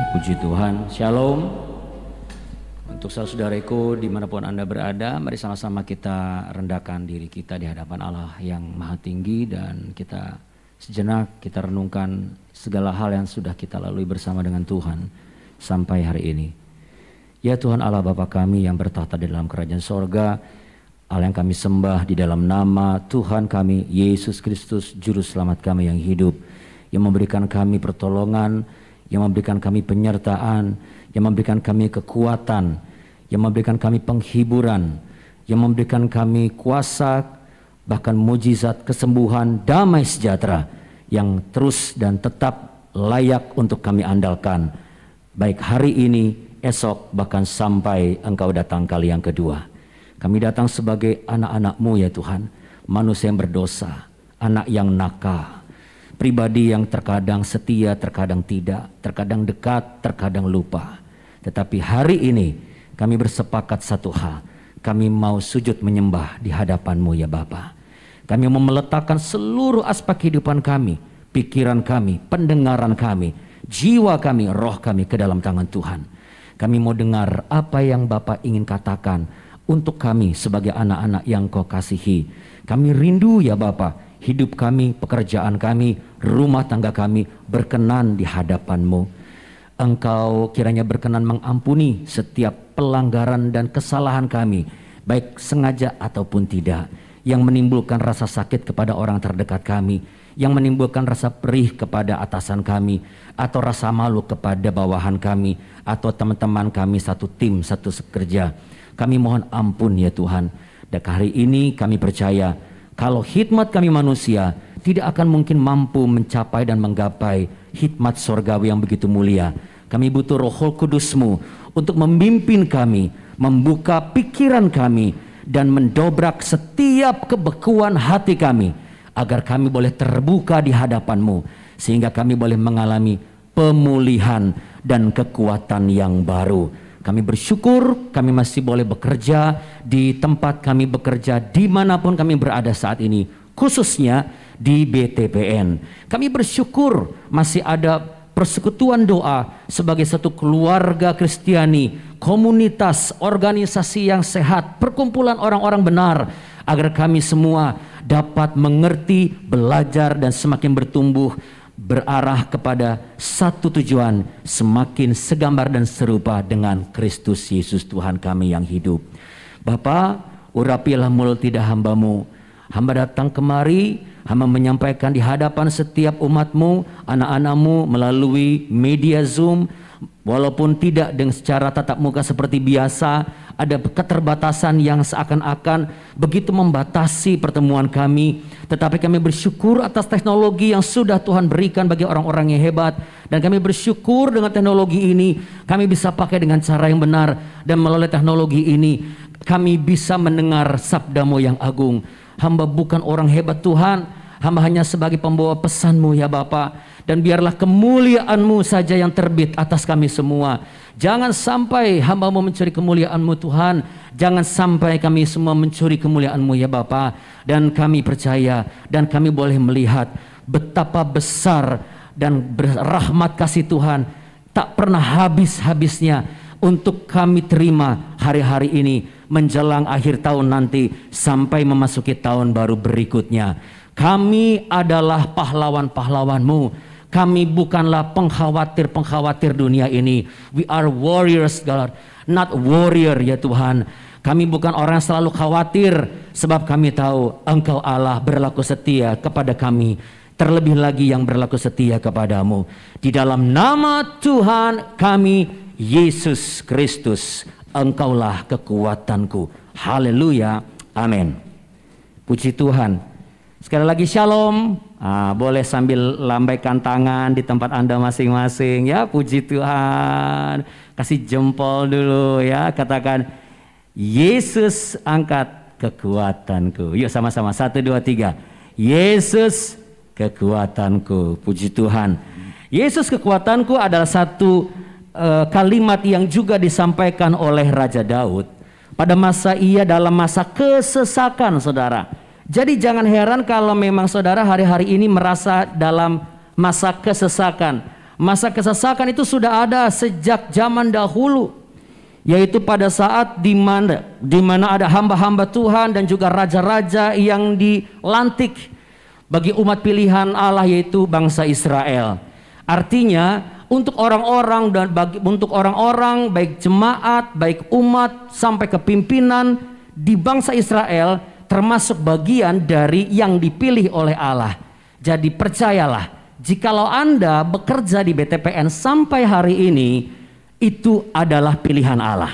Puji Tuhan, Shalom. Untuk saudara-saudariku dimanapun Anda berada, mari sama-sama kita rendahkan diri kita di hadapan Allah yang maha tinggi, dan kita sejenak kita renungkan segala hal yang sudah kita lalui bersama dengan Tuhan sampai hari ini. Ya Tuhan Allah Bapa kami yang bertahta di dalam kerajaan sorga, Allah yang kami sembah di dalam nama Tuhan kami Yesus Kristus, Juru Selamat kami yang hidup, yang memberikan kami pertolongan, yang memberikan kami penyertaan, yang memberikan kami kekuatan, yang memberikan kami penghiburan, yang memberikan kami kuasa, bahkan mujizat, kesembuhan, damai sejahtera yang terus dan tetap layak untuk kami andalkan, baik hari ini, esok, bahkan sampai Engkau datang kali yang kedua. Kami datang sebagai anak-anak-Mu ya Tuhan, manusia yang berdosa, anak yang nakal, pribadi yang terkadang setia, terkadang tidak, terkadang dekat, terkadang lupa. Tetapi hari ini kami bersepakat satu hal, kami mau sujud menyembah di hadapan-Mu ya Bapa. Kami mau meletakkan seluruh aspek kehidupan kami, pikiran kami, pendengaran kami, jiwa kami, roh kami ke dalam tangan Tuhan. Kami mau dengar apa yang Bapa ingin katakan untuk kami sebagai anak-anak yang Kau kasihi. Kami rindu ya Bapa, hidup kami, pekerjaan kami, rumah tangga kami berkenan di hadapan-Mu. Engkau kiranya berkenan mengampuni setiap pelanggaran dan kesalahan kami, baik sengaja ataupun tidak, yang menimbulkan rasa sakit kepada orang terdekat kami, yang menimbulkan rasa perih kepada atasan kami, atau rasa malu kepada bawahan kami, atau teman-teman kami satu tim, satu sekerja. Kami mohon ampun ya Tuhan. Dan hari ini kami percaya, kalau hikmat kami manusia tidak akan mungkin mampu mencapai dan menggapai hikmat sorgawi yang begitu mulia. Kami butuh Roh Kudus-Mu untuk memimpin kami, membuka pikiran kami, dan mendobrak setiap kebekuan hati kami, agar kami boleh terbuka di hadapan-Mu, sehingga kami boleh mengalami pemulihan dan kekuatan yang baru. Kami bersyukur kami masih boleh bekerja di tempat kami bekerja, dimanapun kami berada saat ini, khususnya di BTPN. Kami bersyukur masih ada persekutuan doa sebagai satu keluarga Kristiani, komunitas, organisasi yang sehat, perkumpulan orang-orang benar, agar kami semua dapat mengerti, belajar, dan semakin bertumbuh, berarah kepada satu tujuan, semakin segambar dan serupa dengan Kristus Yesus Tuhan kami yang hidup. Bapa, urapilah mulut lidah hamba-Mu. Hamba datang kemari, hamba menyampaikan di hadapan setiap umat-Mu, anak-anak-Mu melalui media Zoom, walaupun tidak dengan secara tatap muka seperti biasa, ada keterbatasan yang seakan-akan begitu membatasi pertemuan kami. Tetapi kami bersyukur atas teknologi yang sudah Tuhan berikan bagi orang-orang yang hebat. Dan kami bersyukur dengan teknologi ini kami bisa pakai dengan cara yang benar. Dan melalui teknologi ini kami bisa mendengar sabda-Mu yang agung. Hamba bukan orang hebat Tuhan, hamba hanya sebagai pembawa pesan-Mu ya Bapa. Dan biarlah kemuliaan-Mu saja yang terbit atas kami semua. Jangan sampai hamba-Mu mencuri kemuliaan-Mu Tuhan. Jangan sampai kami semua mencuri kemuliaan-Mu ya Bapa. Dan kami percaya dan kami boleh melihat betapa besar dan berrahmat kasih Tuhan tak pernah habis-habisnya untuk kami terima hari-hari ini menjelang akhir tahun nanti sampai memasuki tahun baru berikutnya. Kami adalah pahlawan-pahlawan-Mu. Kami bukanlah pengkhawatir-pengkhawatir dunia ini. We are warriors God, not warrior ya Tuhan. Kami bukan orang yang selalu khawatir, sebab kami tahu Engkau Allah berlaku setia kepada kami, terlebih lagi yang berlaku setia kepadamu. Di dalam nama Tuhan kami Yesus Kristus, Engkaulah kekuatanku. Haleluya, amin. Puji Tuhan. Sekali lagi shalom. Boleh sambil lambaikan tangan di tempat Anda masing-masing ya. Puji Tuhan. Kasih jempol dulu ya. Katakan, Yesus angkat kekuatanku. Yuk sama-sama, 1, 2, 3. Yesus kekuatanku. Puji Tuhan. Yesus kekuatanku adalah satu kalimat yang juga disampaikan oleh Raja Daud pada masa ia dalam masa kesesakan, saudara. Jadi jangan heran kalau memang saudara hari-hari ini merasa dalam masa kesesakan. Masa kesesakan itu sudah ada sejak zaman dahulu, yaitu pada saat di mana ada hamba-hamba Tuhan dan juga raja-raja yang dilantik bagi umat pilihan Allah, yaitu bangsa Israel. Artinya untuk orang-orang baik jemaat, baik umat sampai ke pimpinan di bangsa Israel termasuk bagian dari yang dipilih oleh Allah. Jadi percayalah, jikalau Anda bekerja di BTPN sampai hari ini, itu adalah pilihan Allah.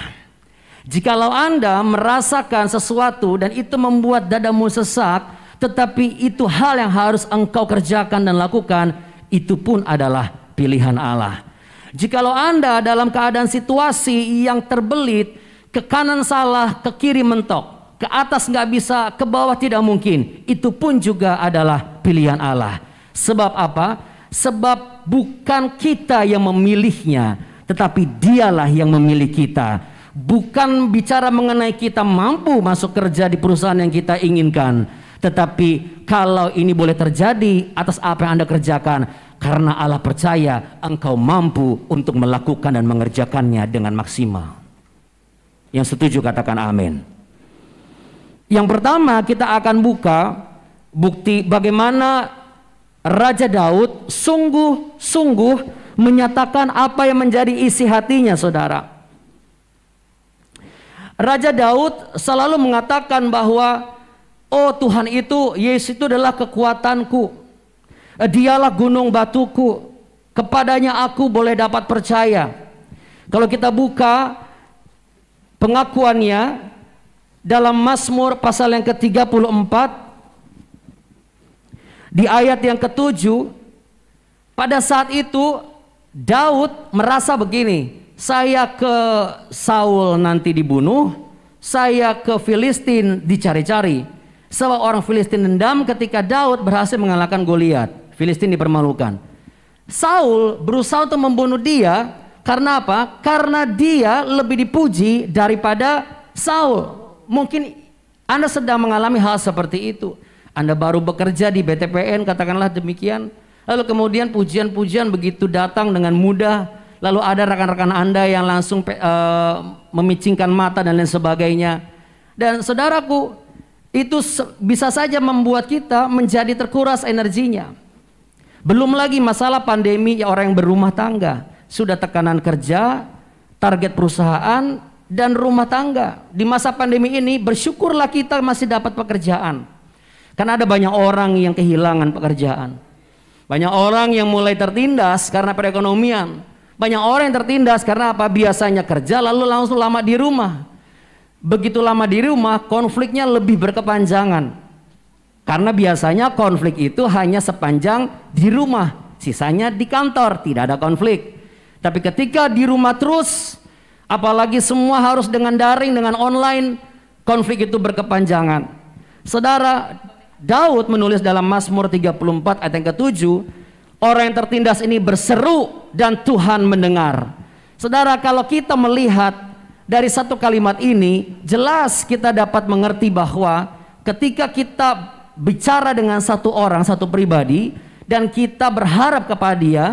Jikalau Anda merasakan sesuatu dan itu membuat dadamu sesak, tetapi itu hal yang harus engkau kerjakan dan lakukan, itu pun adalah pilihan Allah. Jikalau Anda dalam keadaan situasi yang terbelit, ke kanan salah, ke kiri mentok, ke atas nggak bisa, ke bawah tidak mungkin, itu pun juga adalah pilihan Allah. Sebab apa? Sebab bukan kita yang memilihnya, tetapi dialah yang memilih kita. Bukan bicara mengenai kita mampu masuk kerja di perusahaan yang kita inginkan, tetapi kalau ini boleh terjadi atas apa yang Anda kerjakan, karena Allah percaya engkau mampu untuk melakukan dan mengerjakannya dengan maksimal. Yang setuju katakan amin. Yang pertama, kita akan buka bukti bagaimana Raja Daud sungguh-sungguh menyatakan apa yang menjadi isi hatinya, saudara. Raja Daud selalu mengatakan bahwa, oh Tuhan itu, Yesus itu adalah kekuatanku, dialah gunung batuku, kepadanya aku boleh dapat percaya. Kalau kita buka pengakuannya dalam Mazmur pasal yang ke-34 di ayat yang ke-7, pada saat itu Daud merasa begini, saya ke Saul nanti dibunuh, saya ke Filistin dicari-cari. Sebab orang Filistin dendam ketika Daud berhasil mengalahkan Goliat. Filistin dipermalukan. Saul berusaha untuk membunuh dia. Karena apa? Karena dia lebih dipuji daripada Saul. Mungkin Anda sedang mengalami hal seperti itu. Anda baru bekerja di BTPN, katakanlah demikian. Lalu kemudian pujian-pujian begitu datang dengan mudah. Lalu ada rekan-rekan Anda yang langsung memicingkan mata dan lain sebagainya. Dan saudaraku, itu bisa saja membuat kita menjadi terkuras energinya. Belum lagi masalah pandemi, ya orang yang berumah tangga. Sudah tekanan kerja, target perusahaan, dan rumah tangga. Di masa pandemi ini bersyukurlah kita masih dapat pekerjaan. Karena ada banyak orang yang kehilangan pekerjaan. Banyak orang yang mulai tertindas karena perekonomian. Banyak orang yang tertindas karena apa? Biasanya kerja lalu langsung lama di rumah. Begitu lama di rumah, konfliknya lebih berkepanjangan. Karena biasanya konflik itu hanya sepanjang di rumah, sisanya di kantor tidak ada konflik. Tapi ketika di rumah terus, apalagi semua harus dengan daring, dengan online, konflik itu berkepanjangan. Saudara, Daud menulis dalam Mazmur 34 ayat yang ke-7, orang yang tertindas ini berseru dan Tuhan mendengar. Saudara, kalau kita melihat dari satu kalimat ini, jelas kita dapat mengerti bahwa ketika kita bicara dengan satu orang, satu pribadi, dan kita berharap kepada dia,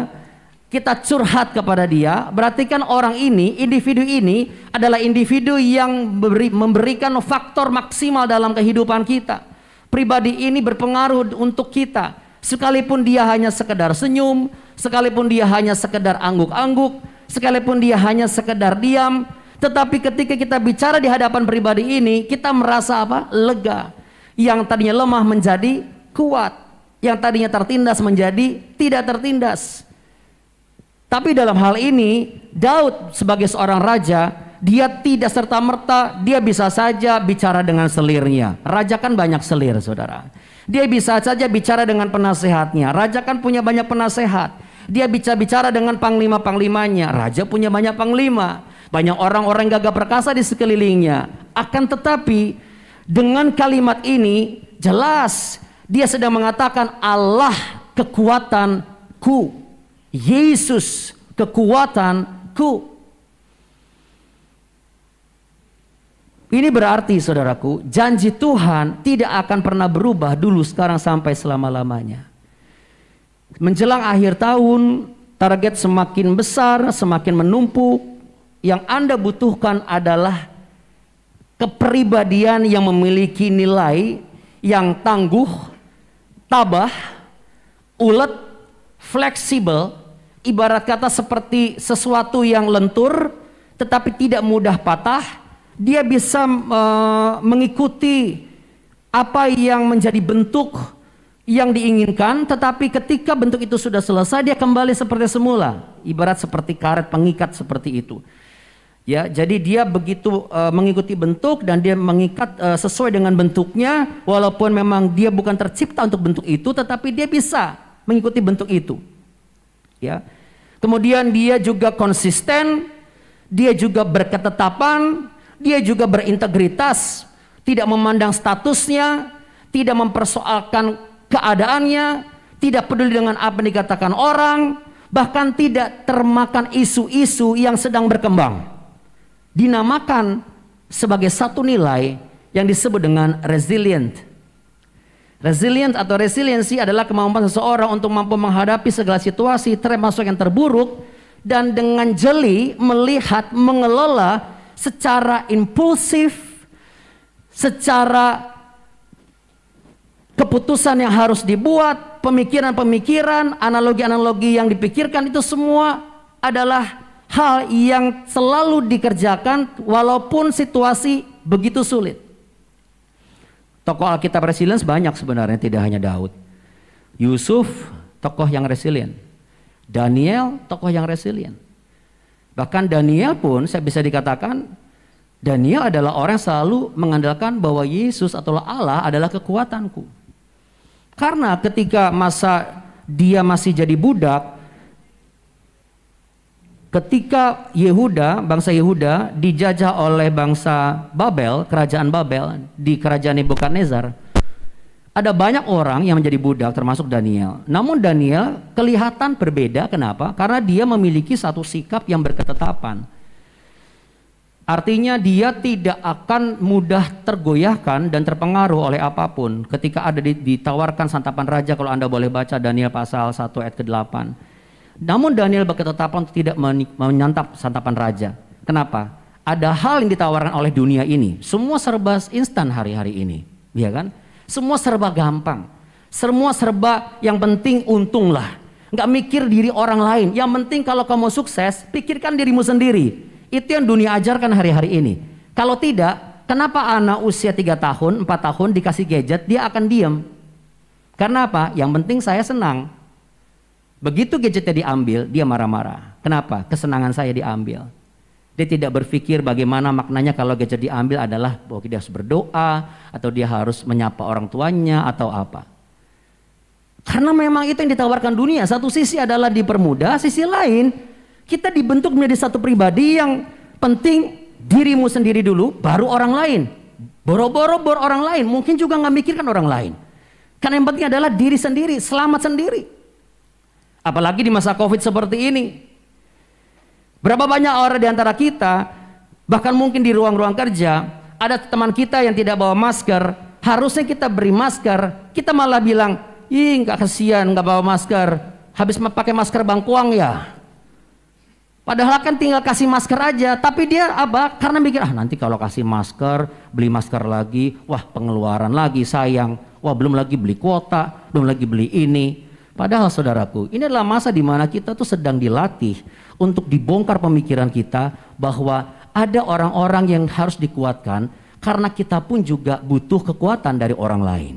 kita curhat kepada dia, berarti kan orang ini, individu ini adalah individu yang memberikan faktor maksimal dalam kehidupan kita. Pribadi ini berpengaruh untuk kita. Sekalipun dia hanya sekedar senyum, sekalipun dia hanya sekedar angguk-angguk, sekalipun dia hanya sekedar diam, tetapi ketika kita bicara di hadapan pribadi ini, kita merasa apa? Lega. Yang tadinya lemah menjadi kuat, yang tadinya tertindas menjadi tidak tertindas. Tapi dalam hal ini, Daud sebagai seorang raja, dia tidak serta-merta, dia bisa saja bicara dengan selirnya. Raja kan banyak selir, saudara. Dia bisa saja bicara dengan penasehatnya. Raja kan punya banyak penasehat. Dia bisa bicara dengan panglima-panglimanya. Raja punya banyak panglima. Banyak orang-orang gagah perkasa di sekelilingnya. Akan tetapi dengan kalimat ini jelas dia sedang mengatakan Allah kekuatanku, Yesus kekuatanku. Ini berarti, saudaraku, janji Tuhan tidak akan pernah berubah dulu, sekarang, sampai selama-lamanya. Menjelang akhir tahun, target semakin besar, semakin menumpuk, yang Anda butuhkan adalah kepribadian yang memiliki nilai yang tangguh, tabah, ulet, fleksibel, ibarat kata seperti sesuatu yang lentur tetapi tidak mudah patah. Dia bisa mengikuti apa yang menjadi bentuk yang diinginkan, tetapi ketika bentuk itu sudah selesai dia kembali seperti semula, ibarat seperti karet pengikat seperti itu. Ya, jadi dia begitu mengikuti bentuk dan dia mengikat sesuai dengan bentuknya, walaupun memang dia bukan tercipta untuk bentuk itu, tetapi dia bisa mengikuti bentuk itu. Ya. Kemudian dia juga konsisten, dia juga berketetapan, dia juga berintegritas, tidak memandang statusnya, tidak mempersoalkan keadaannya, tidak peduli dengan apa yang dikatakan orang, bahkan tidak termakan isu-isu yang sedang berkembang. Dinamakan sebagai satu nilai yang disebut dengan resilient. Resilient atau resiliensi adalah kemampuan seseorang untuk mampu menghadapi segala situasi termasuk yang terburuk dan dengan jeli melihat, mengelola secara impulsif, secara keputusan yang harus dibuat, pemikiran-pemikiran, analogi-analogi yang dipikirkan, itu semua adalah hal yang selalu dikerjakan walaupun situasi begitu sulit. Tokoh Alkitab resilience banyak sebenarnya, tidak hanya Daud. Yusuf tokoh yang resilient, Daniel tokoh yang resilient. Bahkan Daniel pun saya bisa dikatakan Daniel adalah orang yang selalu mengandalkan bahwa Yesus atau Allah adalah kekuatanku. Karena ketika masa dia masih jadi budak, ketika Yehuda, bangsa Yehuda dijajah oleh bangsa Babel, kerajaan Babel di kerajaan Nebukadnezar, ada banyak orang yang menjadi budak termasuk Daniel. Namun Daniel kelihatan berbeda. Kenapa? Karena dia memiliki satu sikap yang berketetapan. Artinya dia tidak akan mudah tergoyahkan dan terpengaruh oleh apapun. Ketika ada ditawarkan santapan raja, kalau Anda boleh baca Daniel pasal 1 ayat ke-8. Namun Daniel berketetapan untuk tidak menyantap santapan raja. Kenapa? Ada hal yang ditawarkan oleh dunia ini. Semua serba instan hari-hari ini, ya kan? Semua serba gampang. Semua serba yang penting untunglah. Nggak mikir diri orang lain. Yang penting kalau kamu sukses, pikirkan dirimu sendiri. Itu yang dunia ajarkan hari-hari ini. Kalau tidak, kenapa anak usia 3 tahun, 4 tahun dikasih gadget, dia akan diam? Karena apa? Yang penting saya senang. Begitu gadgetnya diambil, dia marah-marah. Kenapa? Kesenangan saya diambil. Dia tidak berpikir bagaimana maknanya kalau gadget diambil adalah bahwa dia harus berdoa, atau dia harus menyapa orang tuanya, atau apa. Karena memang itu yang ditawarkan dunia. Satu sisi adalah dipermudah, sisi lain kita dibentuk menjadi satu pribadi yang penting dirimu sendiri dulu, baru orang lain. Boro-boro orang lain, mungkin juga nggak mikirkan orang lain. Karena yang penting adalah diri sendiri, selamat sendiri. Apalagi di masa COVID seperti ini. Berapa banyak orang di antara kita, bahkan mungkin di ruang-ruang kerja, ada teman kita yang tidak bawa masker, harusnya kita beri masker, kita malah bilang, ih nggak kasihan nggak bawa masker, habis pakai masker bangkuang ya. Padahal kan tinggal kasih masker aja, tapi dia apa? Karena mikir, nanti kalau kasih masker, beli masker lagi, wah pengeluaran lagi sayang, wah belum lagi beli kuota, belum lagi beli ini. Padahal saudaraku, ini adalah masa di mana kita tuh sedang dilatih untuk dibongkar pemikiran kita bahwa ada orang-orang yang harus dikuatkan, karena kita pun juga butuh kekuatan dari orang lain.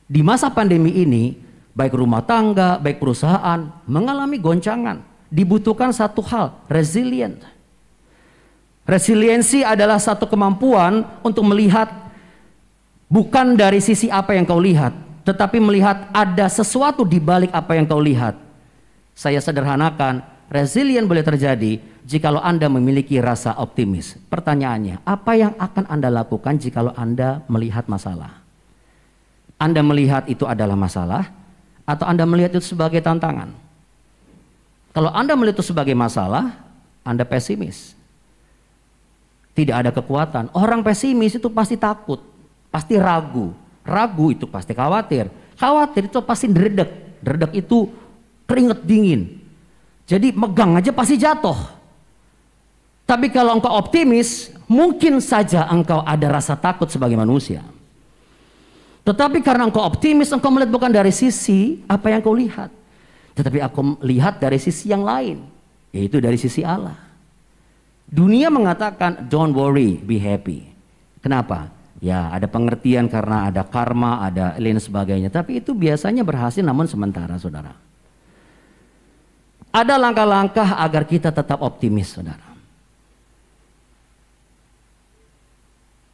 Di masa pandemi ini, baik rumah tangga, baik perusahaan mengalami goncangan. Dibutuhkan satu hal, resilient. Resiliensi adalah satu kemampuan untuk melihat bukan dari sisi apa yang kau lihat, tetapi melihat ada sesuatu di balik apa yang kau lihat. Saya sederhanakan, resilient boleh terjadi jikalau Anda memiliki rasa optimis. Pertanyaannya, apa yang akan Anda lakukan jikalau Anda melihat masalah? Anda melihat itu adalah masalah, atau Anda melihat itu sebagai tantangan? Kalau Anda melihat itu sebagai masalah, Anda pesimis. Tidak ada kekuatan. Orang pesimis itu pasti takut, pasti ragu. Ragu itu pasti khawatir. Khawatir itu pasti dredeg. Dredeg itu keringat dingin. Jadi megang aja pasti jatuh. Tapi kalau engkau optimis, mungkin saja engkau ada rasa takut sebagai manusia. Tetapi karena engkau optimis, engkau melihat bukan dari sisi apa yang kau lihat, tetapi aku lihat dari sisi yang lain, yaitu dari sisi Allah. Dunia mengatakan don't worry, be happy. Kenapa? Ya ada pengertian karena ada karma, ada lain sebagainya. Tapi itu biasanya berhasil namun sementara, saudara. Ada langkah-langkah agar kita tetap optimis, saudara.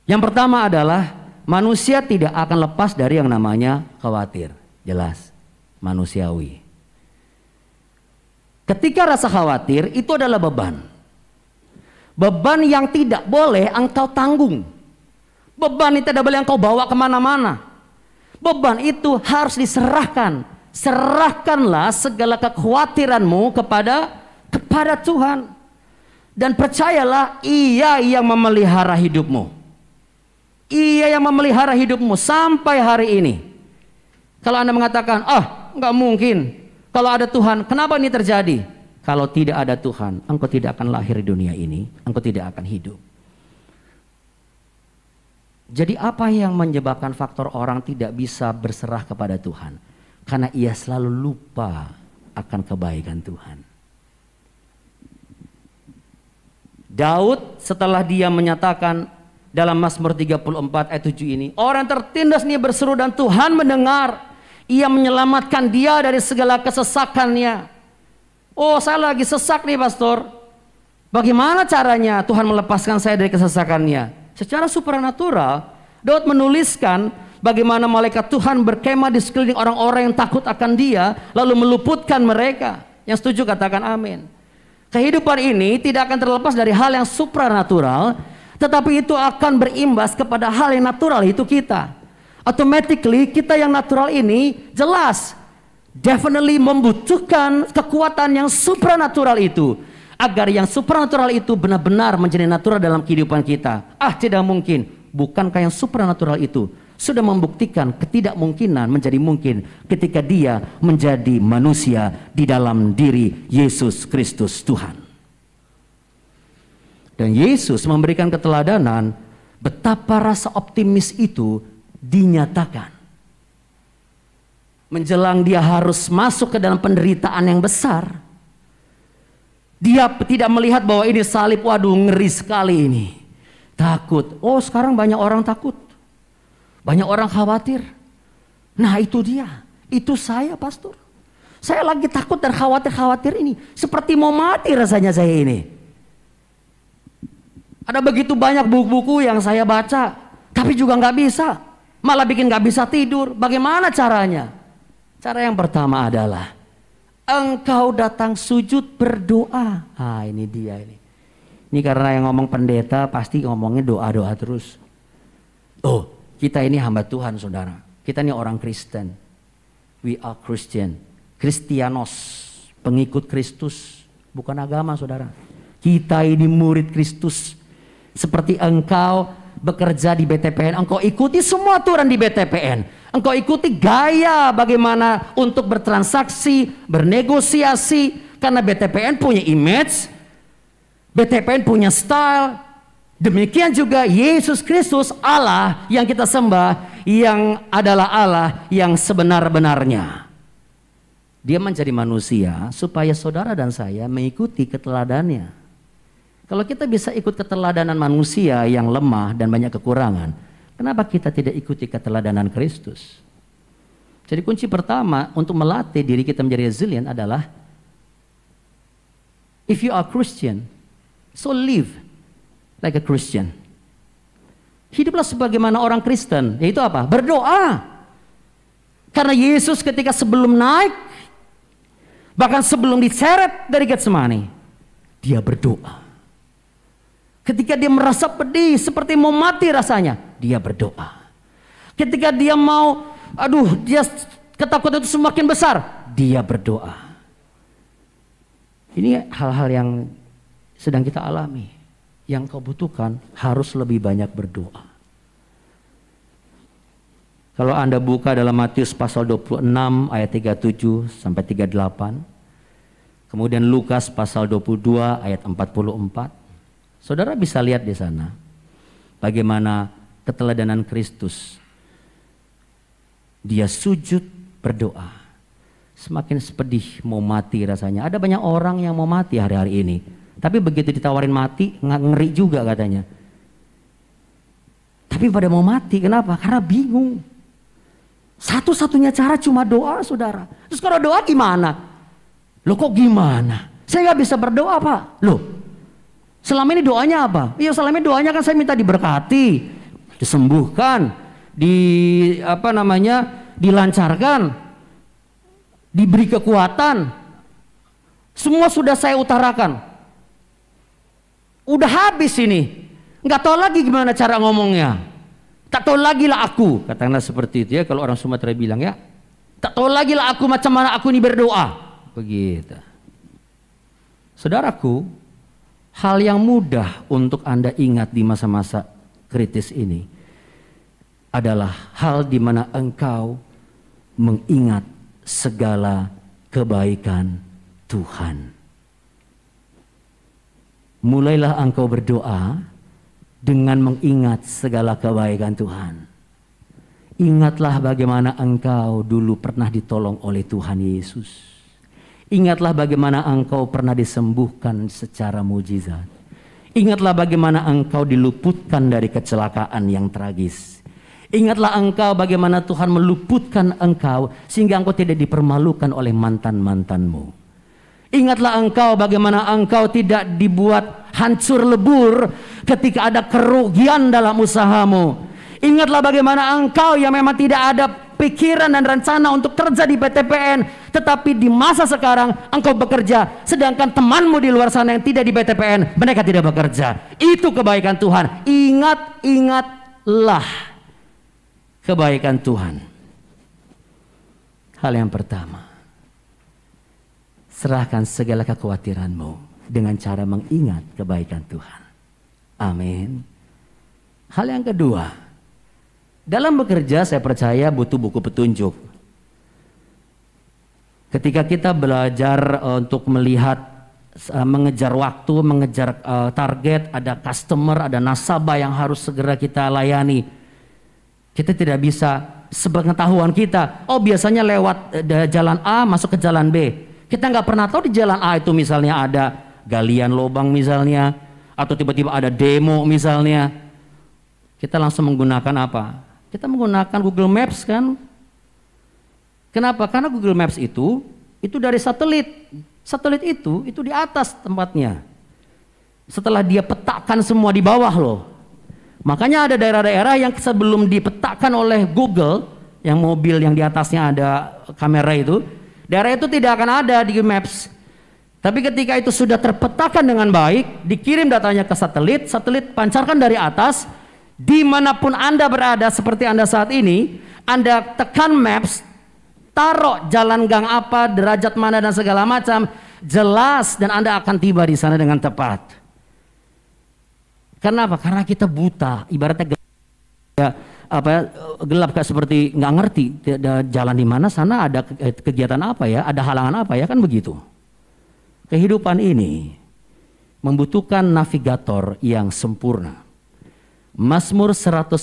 Yang pertama adalah manusia tidak akan lepas dari yang namanya khawatir. Jelas, manusiawi. Ketika rasa khawatir itu adalah beban. Beban yang tidak boleh engkau tanggung. Beban itu tidak boleh engkau bawa kemana-mana. Beban itu harus diserahkan. Serahkanlah segala kekhawatiranmu kepada Tuhan. Dan percayalah, Ia yang memelihara hidupmu. Ia yang memelihara hidupmu sampai hari ini. Kalau Anda mengatakan, nggak mungkin. Kalau ada Tuhan, kenapa ini terjadi? Kalau tidak ada Tuhan, engkau tidak akan lahir di dunia ini. Engkau tidak akan hidup. Jadi apa yang menyebabkan faktor orang tidak bisa berserah kepada Tuhan? Karena ia selalu lupa akan kebaikan Tuhan. Daud setelah dia menyatakan dalam Mazmur 34 ayat 7 ini, orang tertindas ini berseru dan Tuhan mendengar. Ia menyelamatkan dia dari segala kesesakannya. Oh, saya lagi sesak nih pastor. Bagaimana caranya Tuhan melepaskan saya dari kesesakannya? Secara supranatural, Daud menuliskan bagaimana malaikat Tuhan berkemah di sekeliling orang-orang yang takut akan dia, lalu meluputkan mereka. Yang setuju katakan amin. Kehidupan ini tidak akan terlepas dari hal yang supranatural, tetapi itu akan berimbas kepada hal yang natural, itu kita. Automatically kita yang natural ini jelas definitely membutuhkan kekuatan yang supranatural itu, agar yang supranatural itu benar-benar menjadi natural dalam kehidupan kita. Tidak mungkin. Bukankah yang supranatural itu sudah membuktikan ketidakmungkinan menjadi mungkin ketika dia menjadi manusia di dalam diri Yesus Kristus Tuhan. Dan Yesus memberikan keteladanan betapa rasa optimis itu dinyatakan. Menjelang dia harus masuk ke dalam penderitaan yang besar, dia tidak melihat bahwa ini salib, waduh ngeri sekali ini. Takut. Oh, sekarang banyak orang takut. Banyak orang khawatir. Nah itu dia. Itu saya pastor. Saya lagi takut dan khawatir ini. Seperti mau mati rasanya saya ini. Ada begitu banyak buku-buku yang saya baca. Tapi juga nggak bisa. Malah bikin nggak bisa tidur. Bagaimana caranya? Cara yang pertama adalah engkau datang sujud berdoa. Ini dia ini. Ini karena yang ngomong pendeta pasti ngomongnya doa-doa terus. Oh, kita ini hamba Tuhan, saudara. Kita ini orang Kristen. We are Christian. Kristianos, pengikut Kristus, bukan agama, saudara. Kita ini murid Kristus. Seperti engkau bekerja di BTPN, engkau ikuti semua aturan di BTPN. Engkau ikuti gaya bagaimana untuk bertransaksi, bernegosiasi. Karena BTPN punya image, BTPN punya style. Demikian juga Yesus Kristus, Allah yang kita sembah, yang adalah Allah yang sebenar-benarnya. Dia menjadi manusia supaya saudara dan saya mengikuti keteladanannya. Kalau kita bisa ikut keteladanan manusia yang lemah dan banyak kekurangan, kenapa kita tidak ikuti keteladanan Kristus? Jadi kunci pertama untuk melatih diri kita menjadi resilient adalah, if you are Christian, so live like a Christian. Hiduplah sebagaimana orang Kristen, yaitu apa? Berdoa. Karena Yesus ketika sebelum naik, bahkan sebelum diseret dari Getsemani, dia berdoa. Ketika dia merasa pedih seperti mau mati rasanya, dia berdoa. Ketika dia mau, dia ketakutan itu semakin besar, dia berdoa. Ini hal-hal yang sedang kita alami. Yang kau butuhkan harus lebih banyak berdoa. Kalau Anda buka dalam Matius pasal 26 ayat 37 sampai 38. Kemudian Lukas pasal 22 ayat 44. Saudara bisa lihat di sana bagaimana keteladanan Kristus. Dia sujud berdoa. Semakin pedih mau mati rasanya. Ada banyak orang yang mau mati hari-hari ini. Tapi begitu ditawarin mati, ngeri juga katanya. Tapi pada mau mati, kenapa? Karena bingung. Satu-satunya cara cuma doa, saudara. Terus kalau doa gimana? Loh kok gimana? Saya nggak bisa berdoa, Pak. Loh, selama ini doanya apa? Iya, selama ini doanya kan saya minta diberkati, disembuhkan, dilancarkan, diberi kekuatan. Semua sudah saya utarakan. Udah habis ini. Nggak tahu lagi gimana cara ngomongnya. Tak tahu lagi lah aku, katakanlah seperti itu ya, kalau orang Sumatera bilang ya. Tak tahu lagi lah aku macam mana aku ini berdoa. Begitu. Saudaraku, hal yang mudah untuk Anda ingat di masa-masa kritis ini adalah hal di mana engkau mengingat segala kebaikan Tuhan. Mulailah engkau berdoa dengan mengingat segala kebaikan Tuhan. Ingatlah bagaimana engkau dulu pernah ditolong oleh Tuhan Yesus. Ingatlah bagaimana engkau pernah disembuhkan secara mujizat. Ingatlah bagaimana engkau diluputkan dari kecelakaan yang tragis. Ingatlah engkau bagaimana Tuhan meluputkan engkau sehingga engkau tidak dipermalukan oleh mantan-mantanmu. Ingatlah engkau bagaimana engkau tidak dibuat hancur lebur ketika ada kerugian dalam usahamu. Ingatlah bagaimana engkau yang memang tidak ada pikiran dan rencana untuk kerja di PTPN, tetapi di masa sekarang engkau bekerja, sedangkan temanmu di luar sana yang tidak di PTPN, mereka tidak bekerja. Itu kebaikan Tuhan. Ingatlah kebaikan Tuhan. Hal yang pertama, serahkan segala kekhawatiranmu dengan cara mengingat kebaikan Tuhan. Amin. Hal yang kedua, dalam bekerja saya percaya butuh buku petunjuk. Ketika kita belajar untuk melihat, mengejar waktu, mengejar target, ada customer, ada nasabah yang harus segera kita layani. Kita tidak bisa sepengetahuan kita, oh biasanya lewat jalan A masuk ke jalan B. Kita nggak pernah tahu di jalan A itu misalnya ada galian lubang misalnya, atau tiba-tiba ada demo misalnya. Kita langsung menggunakan apa? Kita menggunakan Google Maps kan? Kenapa? Karena Google Maps itu dari satelit. Satelit itu di atas tempatnya. Setelah dia petakan semua di bawah loh. Makanya ada daerah-daerah yang sebelum dipetakan oleh Google, yang mobil yang di atasnya ada kamera itu, daerah itu tidak akan ada di Maps. Tapi ketika itu sudah terpetakan dengan baik, dikirim datanya ke satelit, satelit pancarkan dari atas, dimanapun Anda berada seperti Anda saat ini, Anda tekan Maps, taruh jalan gang apa, derajat mana dan segala macam, jelas dan Anda akan tiba di sana dengan tepat. Kenapa? Karena kita buta, ibaratnya gelap kayak seperti nggak ngerti jalan di mana, sana ada kegiatan apa ya, ada halangan apa ya, kan begitu. Kehidupan ini membutuhkan navigator yang sempurna. Mazmur 119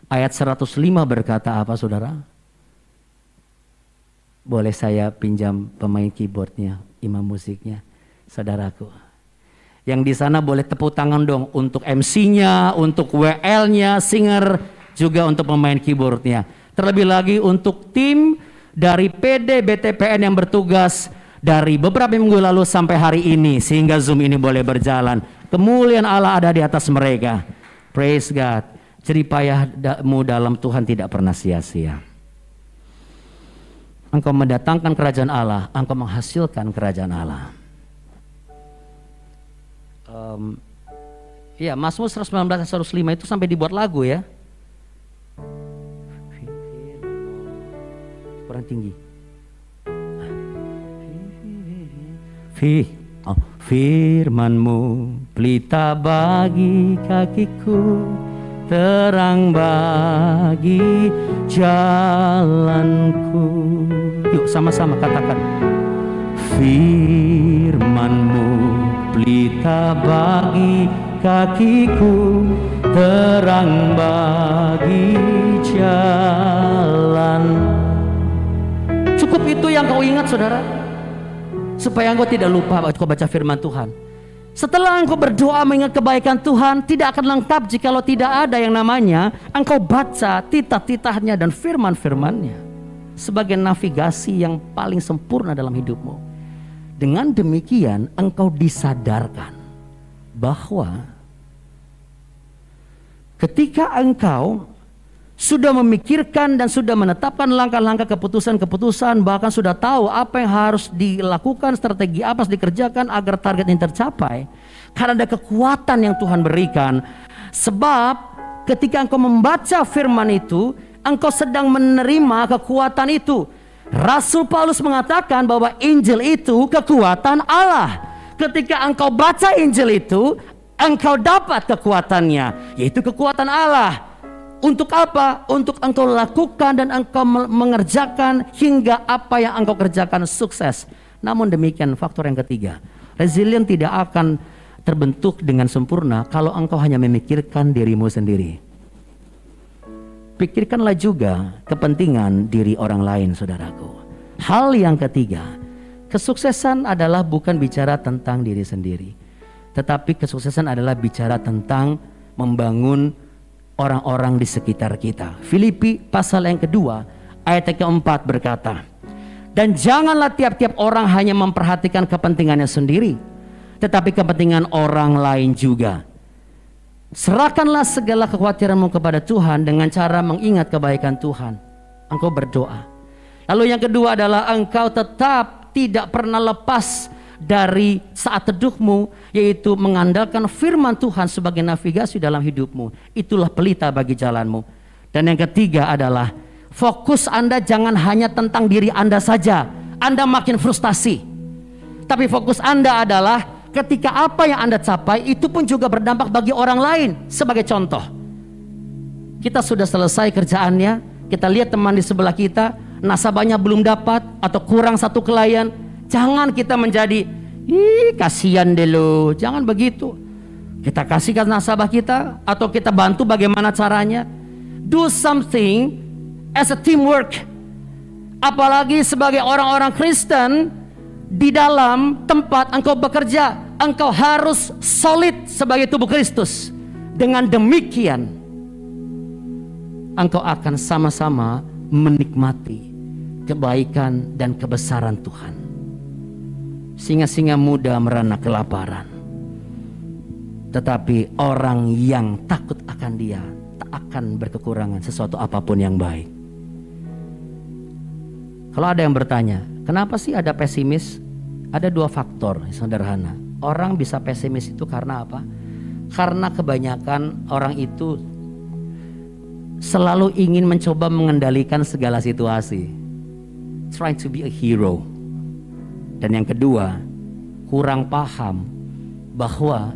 ayat 105 berkata apa, saudara? Boleh saya pinjam pemain keyboardnya, imam musiknya, saudaraku. Yang di sana boleh tepuk tangan dong untuk MC-nya, untuk WL-nya, singer, juga untuk pemain keyboardnya. Terlebih lagi untuk tim dari PD BTPN yang bertugas dari beberapa minggu lalu sampai hari ini sehingga Zoom ini boleh berjalan. Kemuliaan Allah ada di atas mereka. Praise God. Jerih payahmu dalam Tuhan tidak pernah sia-sia. Engkau mendatangkan kerajaan Allah, engkau menghasilkan kerajaan Allah. Ya, Mazmur 119 dan 105 itu sampai dibuat lagu ya. Kurang tinggi. Firman-Mu pelita bagi kakiku, terang bagi jalanku. Yuk sama-sama katakan. Firman-Mu pelita bagi kakiku, terang bagi jalan. Cukup itu yang kau ingat, saudara, supaya engkau tidak lupa waktu kau baca firman Tuhan. Setelah engkau berdoa mengingat kebaikan Tuhan, tidak akan lengkap jikalau tidak ada yang namanya engkau baca titah-titahnya dan firman-firmannya sebagai navigasi yang paling sempurna dalam hidupmu. Dengan demikian engkau disadarkan bahwa ketika engkau sudah memikirkan dan sudah menetapkan langkah-langkah keputusan-keputusan, bahkan sudah tahu apa yang harus dilakukan, strategi apa harus dikerjakan agar target ini tercapai, karena ada kekuatan yang Tuhan berikan. Sebab ketika engkau membaca firman itu, engkau sedang menerima kekuatan itu. Rasul Paulus mengatakan bahwa Injil itu kekuatan Allah. Ketika engkau baca Injil itu, engkau dapat kekuatannya, yaitu kekuatan Allah. Untuk apa? Untuk engkau lakukan dan engkau mengerjakan hingga apa yang engkau kerjakan sukses. Namun demikian, faktor yang ketiga, resilient tidak akan terbentuk dengan sempurna kalau engkau hanya memikirkan dirimu sendiri. Pikirkanlah juga kepentingan diri orang lain, saudaraku. Hal yang ketiga, kesuksesan adalah bukan bicara tentang diri sendiri, tetapi kesuksesan adalah bicara tentang membangun orang-orang di sekitar kita. Filipi pasal yang kedua ayat yang keempat berkata, dan janganlah tiap-tiap orang hanya memperhatikan kepentingannya sendiri, tetapi kepentingan orang lain juga. Serahkanlah segala kekhawatiranmu kepada Tuhan dengan cara mengingat kebaikan Tuhan. Engkau berdoa. Lalu yang kedua adalah engkau tetap tidak pernah lepas dari saat teduhmu, yaitu mengandalkan firman Tuhan sebagai navigasi dalam hidupmu. Itulah pelita bagi jalanmu. Dan yang ketiga adalah fokus Anda jangan hanya tentang diri Anda saja. Anda makin frustasi. Tapi fokus Anda adalah ketika apa yang Anda capai itu pun juga berdampak bagi orang lain. Sebagai contoh, kita sudah selesai kerjaannya, kita lihat teman di sebelah kita nasabahnya belum dapat atau kurang satu klien. Jangan kita menjadi kasihan deh lo. Jangan begitu. Kita kasihkan nasabah kita atau kita bantu bagaimana caranya. Do something as a teamwork. Apalagi sebagai orang-orang Kristen, di dalam tempat engkau bekerja, engkau harus solid sebagai tubuh Kristus. Dengan demikian engkau akan sama-sama menikmati kebaikan dan kebesaran Tuhan. Singa-singa muda merana kelaparan, tetapi orang yang takut akan Dia tak akan berkekurangan sesuatu apapun yang baik. Kalau ada yang bertanya, kenapa sih ada pesimis? Ada dua faktor sederhana. Orang bisa pesimis itu karena apa? Karena kebanyakan orang itu selalu ingin mencoba mengendalikan segala situasi, trying to be a hero. Dan yang kedua, kurang paham bahwa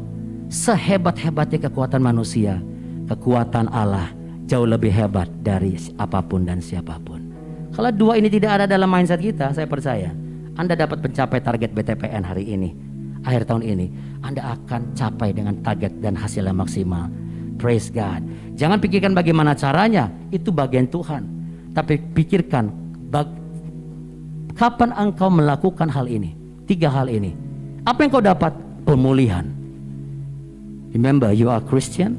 sehebat-hebatnya kekuatan manusia, kekuatan Allah jauh lebih hebat dari apapun dan siapapun. Kalau dua ini tidak ada dalam mindset kita, saya percaya Anda dapat mencapai target BTPN hari ini. Akhir tahun ini Anda akan capai dengan target dan hasil yang maksimal. Praise God. Jangan pikirkan bagaimana caranya, itu bagian Tuhan. Tapi pikirkan kapan engkau melakukan hal ini. Tiga hal ini. Apa yang kau dapat? Pemulihan. Remember, you are Christian,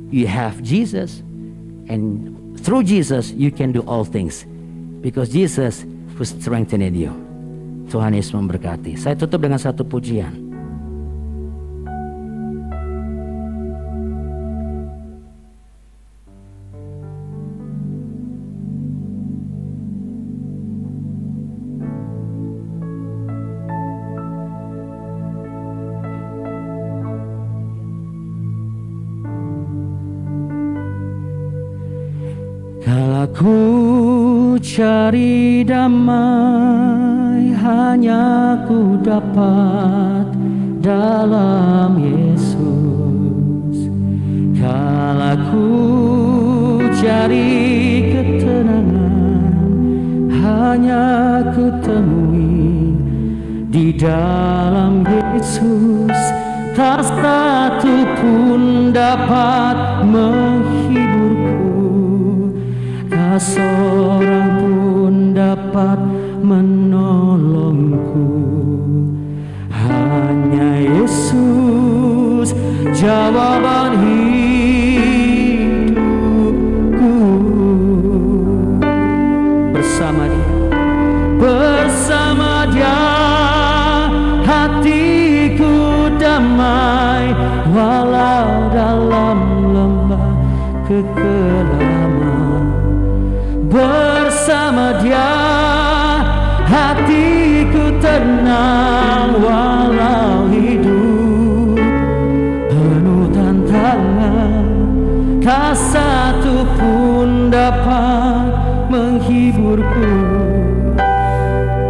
you have Jesus, and through Jesus you can do all things, because Jesus who strengthened you. Tuhan Yesus memberkati. Saya tutup dengan satu pujian. Kala ku cari damai, hanya ku dapat dalam Yesus. Kala ku tak satu pun dapat menghiburku, tak seorang pun dapat menolongku. Hanya Yesus jawaban hidupku. Bersama Dia hatiku damai, walau dalam lembah kekelaman. Bersama Dia hatiku tenang, walau hidup penuh tantangan. Tak satu pun dapat menghiburku,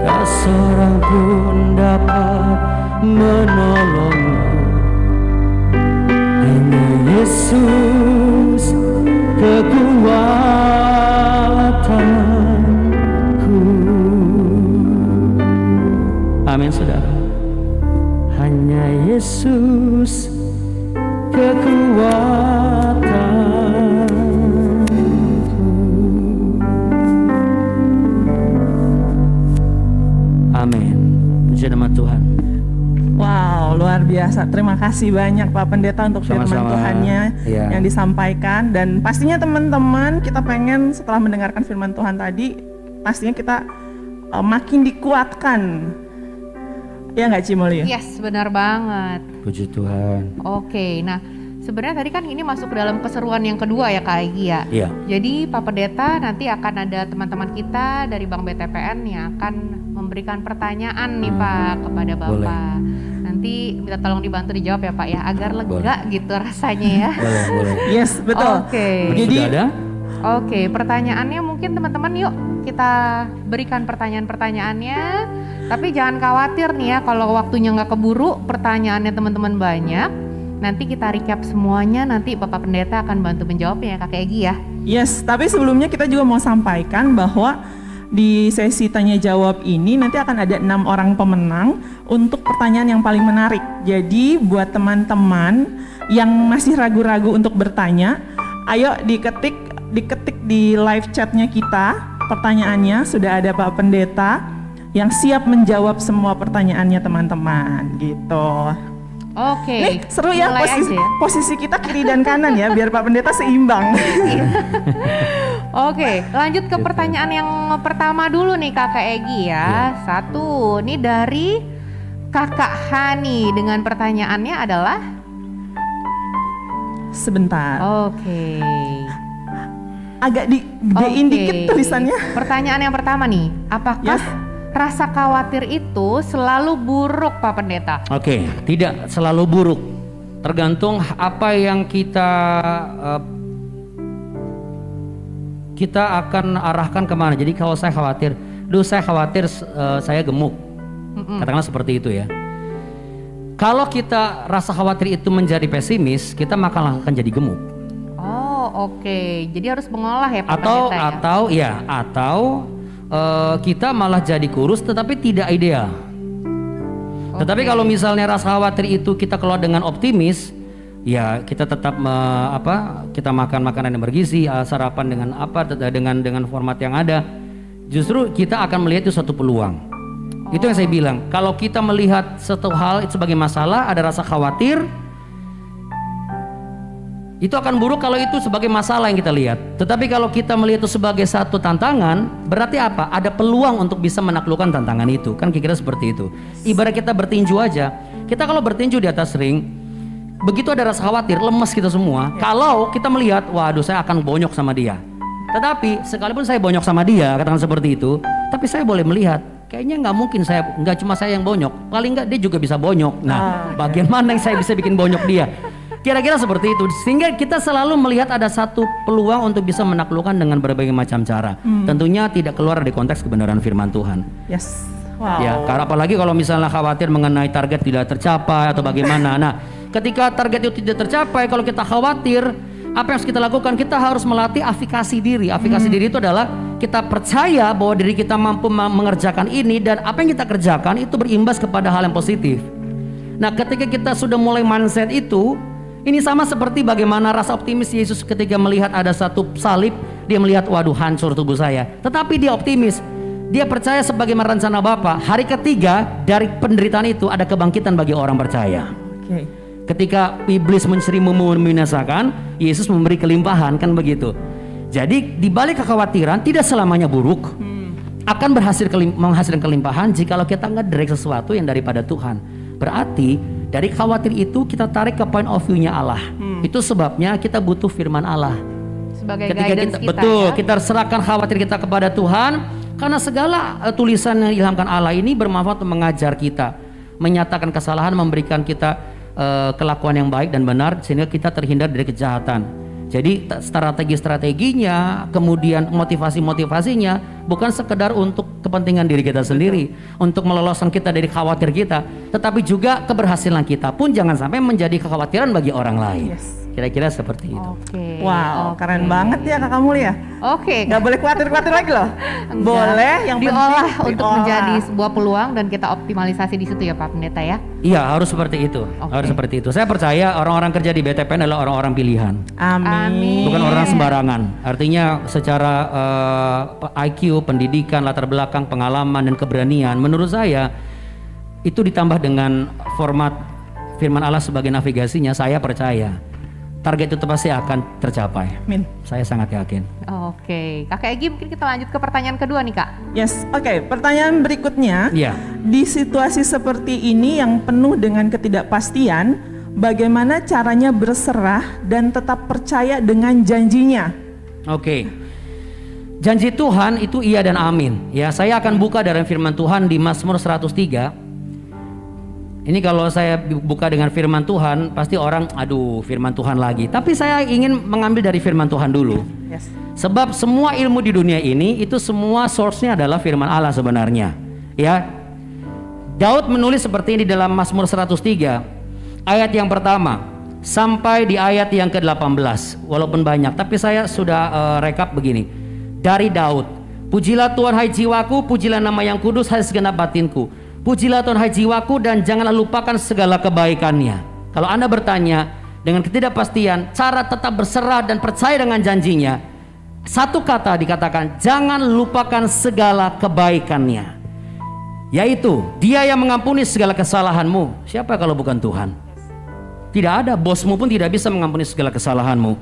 tak seorang pun dapat menolongku. Hanya Yesus kekuatanku. Amin, saudara. Hanya Yesus kekuatanku. Amin. Puji nama Tuhan. Wow, luar biasa. Terima kasih banyak Pak Pendeta untuk firman Tuhannya yang disampaikan. Dan pastinya teman-teman, kita pengen setelah mendengarkan firman Tuhan tadi, pastinya kita makin dikuatkan. Ya nggak Cimoli? Yes, benar banget. Puji Tuhan. Oke, nah sebenarnya tadi kan ini masuk ke dalam keseruan yang kedua ya Kak Egy ya. Iya. Jadi Pak Pendeta nanti akan ada teman-teman kita dari Bank BTPN yang akan memberikan pertanyaan nih Pak kepada Bapak. Boleh. Nanti minta tolong dibantu dijawab ya Pak ya, agar lega gitu rasanya ya. Boleh. Yes, betul. Oke. Jadi sudah ada? Oke, pertanyaannya mungkin teman-teman yuk kita berikan pertanyaan-pertanyaannya. Tapi jangan khawatir nih ya kalau waktunya nggak keburu, pertanyaannya teman-teman banyak. Nanti kita recap semuanya, nanti Bapak Pendeta akan bantu menjawabnya ya Kak Egy ya. Yes, tapi sebelumnya kita juga mau sampaikan bahwa di sesi tanya jawab ini nanti akan ada 6 orang pemenang untuk pertanyaan yang paling menarik. Jadi buat teman-teman yang masih ragu-ragu untuk bertanya, ayo diketik di live chatnya kita pertanyaannya. Sudah ada Pak Pendeta yang siap menjawab semua pertanyaannya teman-teman gitu. Oke. Seru ya posisi kita kiri dan kanan ya, biar Pak Pendeta seimbang. Oke, lanjut ke pertanyaan yang pertama dulu nih Kakak Egy ya. Satu, ini dari Kakak Hani dengan pertanyaannya adalah? Sebentar. Oke. Agak digedein dikit tulisannya. Pertanyaan yang pertama nih, apakah rasa khawatir itu selalu buruk Pak Pendeta? Oke, tidak selalu buruk. Tergantung apa yang kita akan arahkan kemana. Jadi kalau saya khawatir, saya khawatir saya gemuk. Katakanlah seperti itu ya. Kalau kita rasa khawatir itu menjadi pesimis, kita akan jadi gemuk. Oh oke, jadi harus mengolah ya Pak Pendeta ya? Atau kita malah jadi kurus tetapi tidak ideal. Tetapi kalau misalnya rasa khawatir itu kita keluar dengan optimis, ya kita tetap kita makan makanan yang bergizi, sarapan dengan format yang ada, justru kita akan melihat itu suatu peluang. Itu yang saya bilang, kalau kita melihat satu hal itu sebagai masalah, ada rasa khawatir, itu akan buruk kalau itu sebagai masalah yang kita lihat. Tetapi kalau kita melihat itu sebagai satu tantangan, berarti apa? Ada peluang untuk bisa menaklukkan tantangan itu. Kan kira-kira seperti itu. Ibarat kita bertinju aja. Kita kalau bertinju di atas ring, begitu ada rasa khawatir, lemes kita semua. Kalau kita melihat, waduh saya akan bonyok sama dia. Tetapi sekalipun saya bonyok sama dia, katakan seperti itu, tapi saya boleh melihat, kayaknya nggak mungkin nggak cuma saya yang bonyok. Paling nggak dia juga bisa bonyok. Nah, bagian mana yang saya bisa bikin bonyok dia? Kira-kira seperti itu, sehingga kita selalu melihat ada satu peluang untuk bisa menaklukkan dengan berbagai macam cara. Tentunya tidak keluar dari konteks kebenaran firman Tuhan. Yes. Wow. Ya, karena apalagi kalau misalnya khawatir mengenai target tidak tercapai atau bagaimana. Nah, ketika target itu tidak tercapai, kalau kita khawatir, apa yang harus kita lakukan? Kita harus melatih afikasi diri. Afikasi diri itu adalah kita percaya bahwa diri kita mampu mengerjakan ini, dan apa yang kita kerjakan itu berimbas kepada hal yang positif. Nah, ketika kita sudah mulai mindset itu, ini sama seperti bagaimana rasa optimis Yesus ketika melihat ada satu salib, dia melihat, waduh hancur tubuh saya. Tetapi dia optimis, dia percaya sebagaimana rencana Bapa. Hari ketiga dari penderitaan itu ada kebangkitan bagi orang percaya. Ketika iblis mencuri membinasakan, Yesus memberi kelimpahan, kan begitu. Jadi di balik kekhawatiran tidak selamanya buruk, akan menghasilkan kelimpahan jikalau kita ngedrag sesuatu yang daripada Tuhan. Berarti dari khawatir itu kita tarik ke point of view-nya Allah. Itu sebabnya kita butuh firman Allah. Sebagai Ketika guidance kita, betul, ya? kita serahkan khawatir kita kepada Tuhan, karena segala tulisan yang diilhamkan Allah ini bermanfaat untuk mengajar kita, menyatakan kesalahan, memberikan kita kelakuan yang baik dan benar sehingga kita terhindar dari kejahatan. Jadi strategi-strateginya, kemudian motivasi-motivasinya bukan sekedar untuk kepentingan diri kita sendiri, untuk meloloskan kita dari khawatir kita, tetapi juga keberhasilan kita pun jangan sampai menjadi kekhawatiran bagi orang lain. Kira-kira seperti itu. Wow, keren banget ya Kakak Mulia. Gak boleh khawatir-khawatir lagi loh. Boleh, yang diolah penting untuk menjadi sebuah peluang dan kita optimalisasi di situ ya Pak Pendeta ya. Iya, harus seperti itu. Harus seperti itu. Saya percaya orang-orang kerja di BTPN adalah orang-orang pilihan. Amin. Bukan orang sembarangan. Artinya secara IQ, pendidikan, latar belakang, pengalaman dan keberanian, menurut saya itu ditambah dengan format firman Allah sebagai navigasinya, saya percaya target itu pasti akan tercapai. Amin. Saya sangat yakin. Kakak Egy, mungkin kita lanjut ke pertanyaan kedua nih Kak. Pertanyaan berikutnya. Di situasi seperti ini yang penuh dengan ketidakpastian, bagaimana caranya berserah dan tetap percaya dengan janjinya? Janji Tuhan itu iya dan amin. Ya, saya akan buka dari firman Tuhan di Mazmur 103. Ini kalau saya buka dengan firman Tuhan, pasti orang, aduh firman Tuhan lagi. Tapi saya ingin mengambil dari firman Tuhan dulu. Sebab semua ilmu di dunia ini, itu semua source-nya adalah firman Allah sebenarnya. Ya, Daud menulis seperti ini dalam Mazmur 103, ayat yang pertama sampai di ayat yang ke-18. Walaupun banyak, tapi saya sudah rekap begini. Dari Daud, pujilah Tuhan hai jiwaku, pujilah nama yang kudus hai segenap batinku. Pujilah Tuhan hai jiwaku dan janganlah lupakan segala kebaikannya. Kalau Anda bertanya dengan ketidakpastian, cara tetap berserah dan percaya dengan janjinya, satu kata dikatakan, jangan lupakan segala kebaikannya. Yaitu, dia yang mengampuni segala kesalahanmu. Siapa kalau bukan Tuhan? Tidak ada, bosmu pun tidak bisa mengampuni segala kesalahanmu.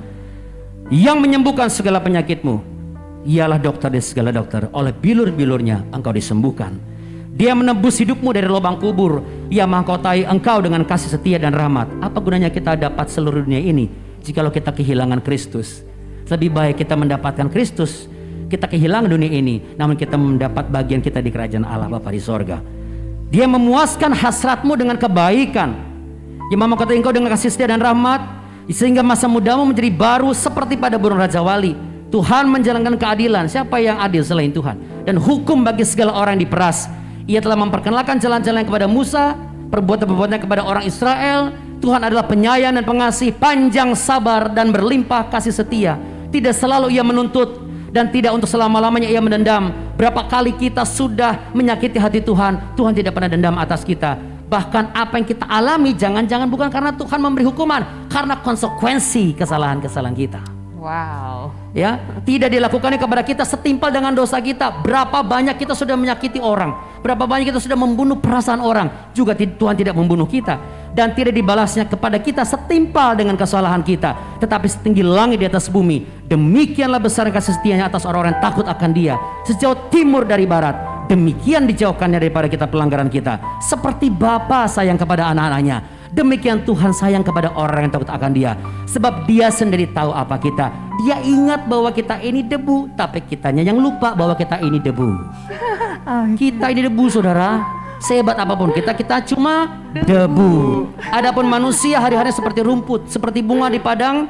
Yang menyembuhkan segala penyakitmu, ialah dokter dari segala dokter. Oleh bilur-bilurnya engkau disembuhkan. Dia menebus hidupmu dari lubang kubur. Ia mahkotai engkau dengan kasih setia dan rahmat. Apa gunanya kita dapat seluruh dunia ini jikalau kita kehilangan Kristus? Lebih baik kita mendapatkan Kristus, kita kehilangan dunia ini, namun kita mendapat bagian kita di kerajaan Allah Bapa di sorga. Dia memuaskan hasratmu dengan kebaikan. Ia mahkotai engkau dengan kasih setia dan rahmat, sehingga masa mudamu menjadi baru seperti pada burung Raja Wali. Tuhan menjalankan keadilan. Siapa yang adil selain Tuhan? Dan hukum bagi segala orang yang diperas. Ia telah memperkenalkan jalan-jalan kepada Musa, perbuatan-perbuatannya kepada orang Israel. Tuhan adalah penyayang dan pengasih, panjang sabar dan berlimpah kasih setia. Tidak selalu ia menuntut dan tidak untuk selama-lamanya ia mendendam. Berapa kali kita sudah menyakiti hati Tuhan, Tuhan tidak pernah dendam atas kita. Bahkan apa yang kita alami jangan-jangan bukan karena Tuhan memberi hukuman, karena konsekuensi kesalahan-kesalahan kita. Wow. Ya, tidak dilakukannya kepada kita setimpal dengan dosa kita. Berapa banyak kita sudah menyakiti orang, berapa banyak kita sudah membunuh perasaan orang, juga Tuhan tidak membunuh kita dan tidak dibalasnya kepada kita setimpal dengan kesalahan kita, tetapi setinggi langit di atas bumi. Demikianlah besar kasih setianya atas orang-orang yang takut akan Dia. Sejauh timur dari barat, demikian dijauhkannya daripada kita pelanggaran kita. Seperti Bapa sayang kepada anak-anaknya, demikian Tuhan sayang kepada orang yang takut akan Dia. Sebab Dia sendiri tahu apa kita. Dia ingat bahwa kita ini debu, tapi kitanya yang lupa bahwa kita ini debu. Kita ini debu, saudara. Sehebat apapun kita cuma debu. Adapun manusia hari-hari seperti rumput, seperti bunga di padang.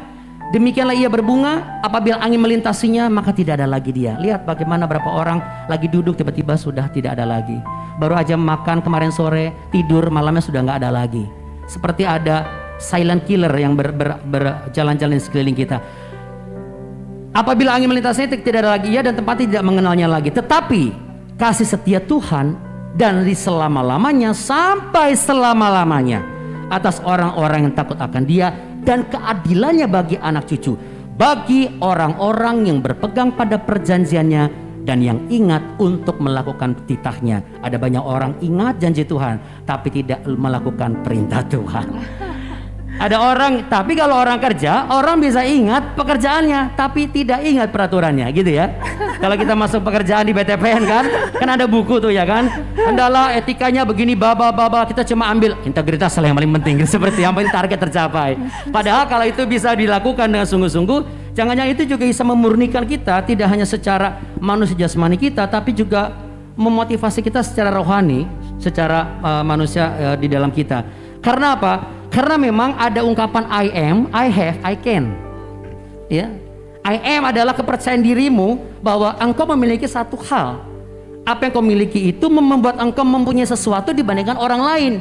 Demikianlah ia berbunga, apabila angin melintasinya maka tidak ada lagi dia. Lihat bagaimana berapa orang lagi duduk tiba-tiba sudah tidak ada lagi. Baru aja makan kemarin sore, tidur malamnya sudah nggak ada lagi. Seperti ada silent killer yang berjalan-jalan di sekeliling kita. Apabila angin melintasinya tidak ada lagi ia dan tempatnya tidak mengenalnya lagi. Tetapi kasih setia Tuhan dan di selama-lamanya sampai selama-lamanya atas orang-orang yang takut akan Dia, dan keadilannya bagi anak cucu, bagi orang-orang yang berpegang pada perjanjiannya dan yang ingat untuk melakukan titahnya. Ada banyak orang ingat janji Tuhan tapi tidak melakukan perintah Tuhan. Ada orang, tapi kalau orang kerja, orang bisa ingat pekerjaannya tapi tidak ingat peraturannya, gitu ya. Kalau kita masuk pekerjaan di BTPN kan ada buku tuh ya kan. Kendala etikanya begini, kita cuma ambil integritas yang paling penting, seperti yang penting target tercapai. Padahal kalau itu bisa dilakukan dengan sungguh-sungguh, jangan-jangan itu juga bisa memurnikan kita, tidak hanya secara manusia jasmani kita, tapi juga memotivasi kita secara rohani, secara manusia di dalam kita. Karena apa? Karena memang ada ungkapan I am, I have, I can. Ya, I am adalah kepercayaan dirimu bahwa engkau memiliki satu hal. Apa yang kau miliki itu membuat engkau mempunyai sesuatu dibandingkan orang lain.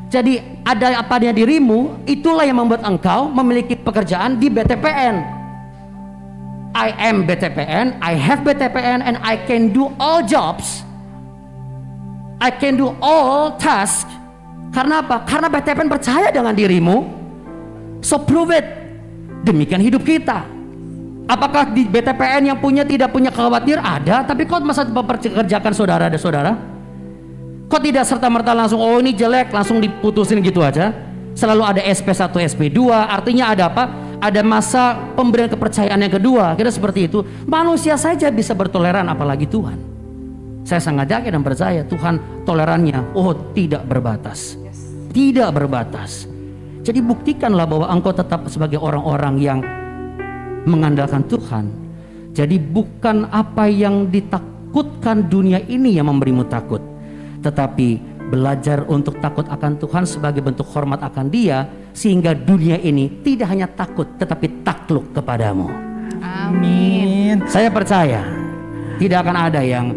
Jadi ada apanya dirimu, itulah yang membuat engkau memiliki pekerjaan di BTPN. I am BTPN, I have BTPN, and I can do all jobs. I can do all tasks. Karena apa? Karena BTPN percaya dengan dirimu. So prove it. Demikian hidup kita. Apakah di BTPN yang tidak punya khawatir? Ada. Tapi kok masa memperkerjakan saudara ada saudara? Kok tidak serta-merta langsung, oh ini jelek, langsung diputusin gitu aja? Selalu ada SP1, SP2. Artinya ada apa? Ada masa pemberian kepercayaan yang kedua. Kira seperti itu. Manusia saja bisa bertoleran, apalagi Tuhan. Saya sangat yakin dan percaya Tuhan tolerannya tidak berbatas. Tidak berbatas. Jadi buktikanlah bahwa engkau tetap sebagai orang-orang yang mengandalkan Tuhan. Jadi bukan apa yang ditakutkan dunia ini yang memberimu takut, tetapi belajar untuk takut akan Tuhan sebagai bentuk hormat akan Dia, sehingga dunia ini tidak hanya takut tetapi takluk kepadamu. Amin. Saya percaya tidak akan ada yang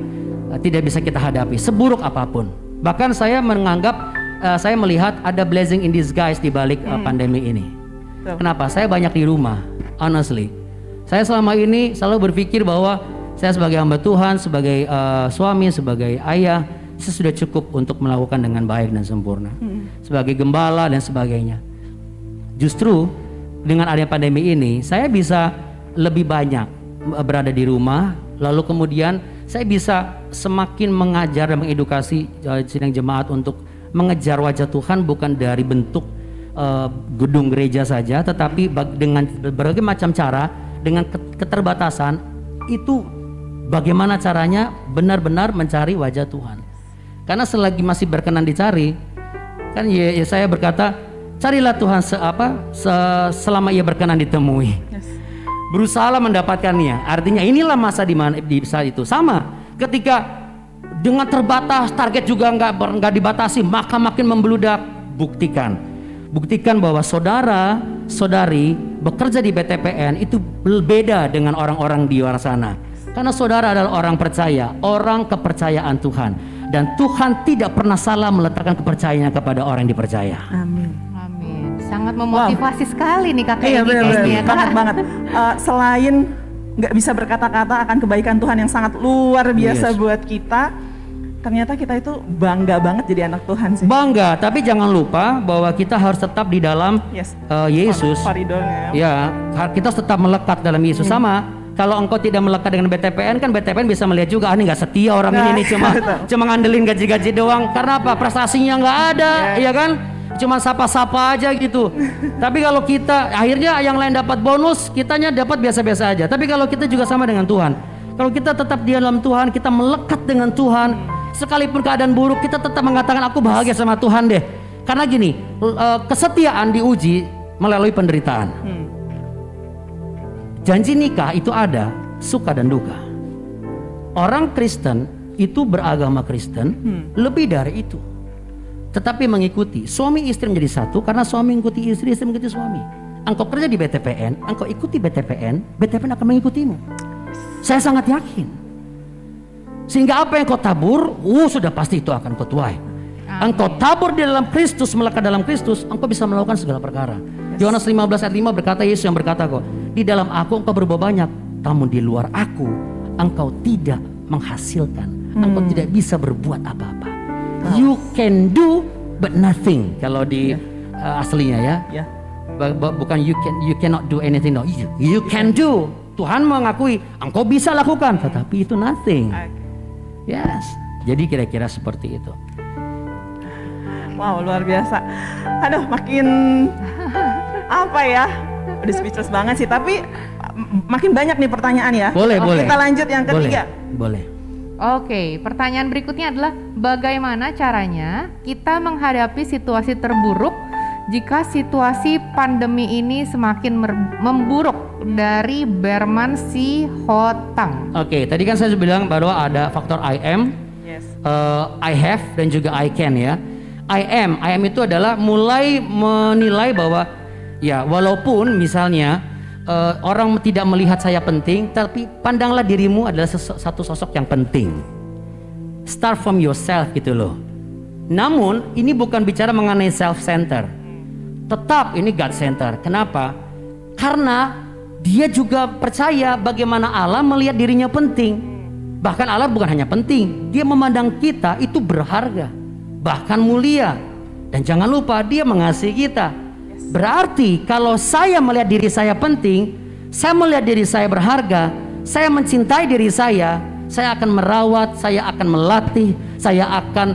tidak bisa kita hadapi seburuk apapun. Bahkan saya menganggap saya melihat ada blessing in disguise di balik pandemi ini. Kenapa? Saya banyak di rumah, honestly. Saya selama ini selalu berpikir bahwa saya sebagai hamba Tuhan, sebagai suami, sebagai ayah, saya sudah cukup untuk melakukan dengan baik dan sempurna. Sebagai gembala dan sebagainya. Justru dengan adanya pandemi ini, saya bisa lebih banyak berada di rumah, lalu kemudian saya bisa semakin mengajar dan mengedukasi sidang jemaat untuk mengejar wajah Tuhan bukan dari bentuk gedung gereja saja, tetapi dengan berbagai macam cara, dengan keterbatasan itu bagaimana caranya benar-benar mencari wajah Tuhan. Karena selagi masih berkenan dicari, kan saya berkata, carilah Tuhan selama ia berkenan ditemui. Berusahalah mendapatkannya. Artinya inilah masa di mana di saat itu sama. Ketika dengan terbatas, target juga nggak dibatasi, maka makin membeludak. Buktikan bahwa saudara saudari bekerja di BTPN itu berbeda dengan orang-orang di luar sana. Karena saudara adalah orang percaya, orang kepercayaan Tuhan, dan Tuhan tidak pernah salah meletakkan kepercayaannya kepada orang yang dipercaya. Amin. Amin. Sangat memotivasi sekali nih kakak Iya, ini. Benar, banget. Selain nggak bisa berkata-kata akan kebaikan Tuhan yang sangat luar biasa buat kita, ternyata kita itu bangga banget jadi anak Tuhan sih. Bangga, tapi jangan lupa bahwa kita harus tetap di dalam Yesus. Koridornya. Ya, kita harus tetap melekat dalam Yesus. Sama, kalau engkau tidak melekat dengan BTPN, kan BTPN bisa melihat juga, ini nggak setia orang ini cuma ngandelin gaji-gaji doang. Karena apa? Prestasinya nggak ada, ya kan? Cuma sapa-sapa aja gitu. Tapi kalau kita akhirnya yang lain dapat bonus, kitanya dapat biasa-biasa aja. Tapi kalau kita juga sama dengan Tuhan, kalau kita tetap di dalam Tuhan, kita melekat dengan Tuhan, sekalipun keadaan buruk, kita tetap mengatakan aku bahagia sama Tuhan deh. Karena gini, kesetiaan diuji melalui penderitaan. Janji nikah itu ada suka dan duka. Orang Kristen itu beragama Kristen lebih dari itu. Tetapi mengikuti suami istri menjadi satu, karena suami mengikuti istri, istri mengikuti suami. Engkau kerja di BTPN, engkau ikuti BTPN, BTPN akan mengikutimu. Saya sangat yakin. Sehingga apa yang kau tabur, sudah pasti itu akan kau tuai. Engkau tabur di dalam Kristus, melekat dalam Kristus, engkau bisa melakukan segala perkara. Yohanes 15 ayat 5 berkata, Yesus yang berkata kok, di dalam aku engkau berbuat banyak, namun di luar aku engkau tidak menghasilkan, engkau tidak bisa berbuat apa-apa. You can do but nothing. Kalau di aslinya ya. Ya. Bukan you cannot do anything, no. You can do. Tuhan mengakui engkau bisa lakukan, tetapi itu nothing. Yes. Jadi kira-kira seperti itu. Wow, luar biasa. Aduh, makin apa ya? Udah speechless banget sih, tapi makin banyak nih pertanyaan ya. Boleh. Kita lanjut yang ketiga. Boleh. Oke, pertanyaan berikutnya adalah bagaimana caranya kita menghadapi situasi terburuk jika situasi pandemi ini semakin memburuk, dari Berman Sihotang. Oke, tadi kan saya bilang bahwa ada faktor I am, I have, dan juga I can ya. I am itu adalah mulai menilai bahwa ya walaupun misalnya orang tidak melihat saya penting, tapi pandanglah dirimu adalah satu sosok yang penting. Start from yourself gitu loh. Namun ini bukan bicara mengenai self-center. Tetap ini God center. Kenapa? Karena dia juga percaya bagaimana Allah melihat dirinya penting. Bahkan Allah bukan hanya penting, dia memandang kita itu berharga, bahkan mulia. Dan jangan lupa dia mengasihi kita. Berarti kalau saya melihat diri saya penting, saya melihat diri saya berharga, saya mencintai diri saya akan merawat, saya akan melatih, saya akan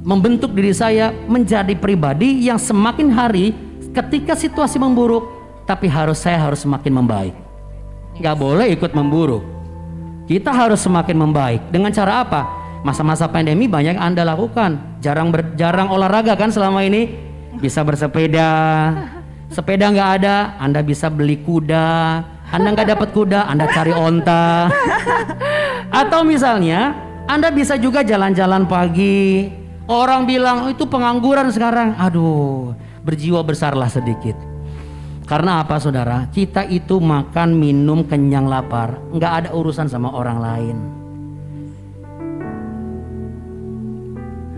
membentuk diri saya menjadi pribadi yang semakin hari ketika situasi memburuk, tapi saya harus semakin membaik. Gak boleh ikut memburuk. Kita harus semakin membaik. Dengan cara apa? Masa-masa pandemi banyak Anda lakukan. Jarang olahraga kan selama ini. Bisa bersepeda. Sepeda nggak ada, Anda bisa beli kuda. Anda nggak dapat kuda, Anda cari onta. Atau misalnya Anda bisa juga jalan-jalan pagi. Orang bilang itu pengangguran sekarang. Aduh, berjiwa besarlah sedikit. Karena apa saudara? Kita itu makan, minum, kenyang, lapar, nggak ada urusan sama orang lain.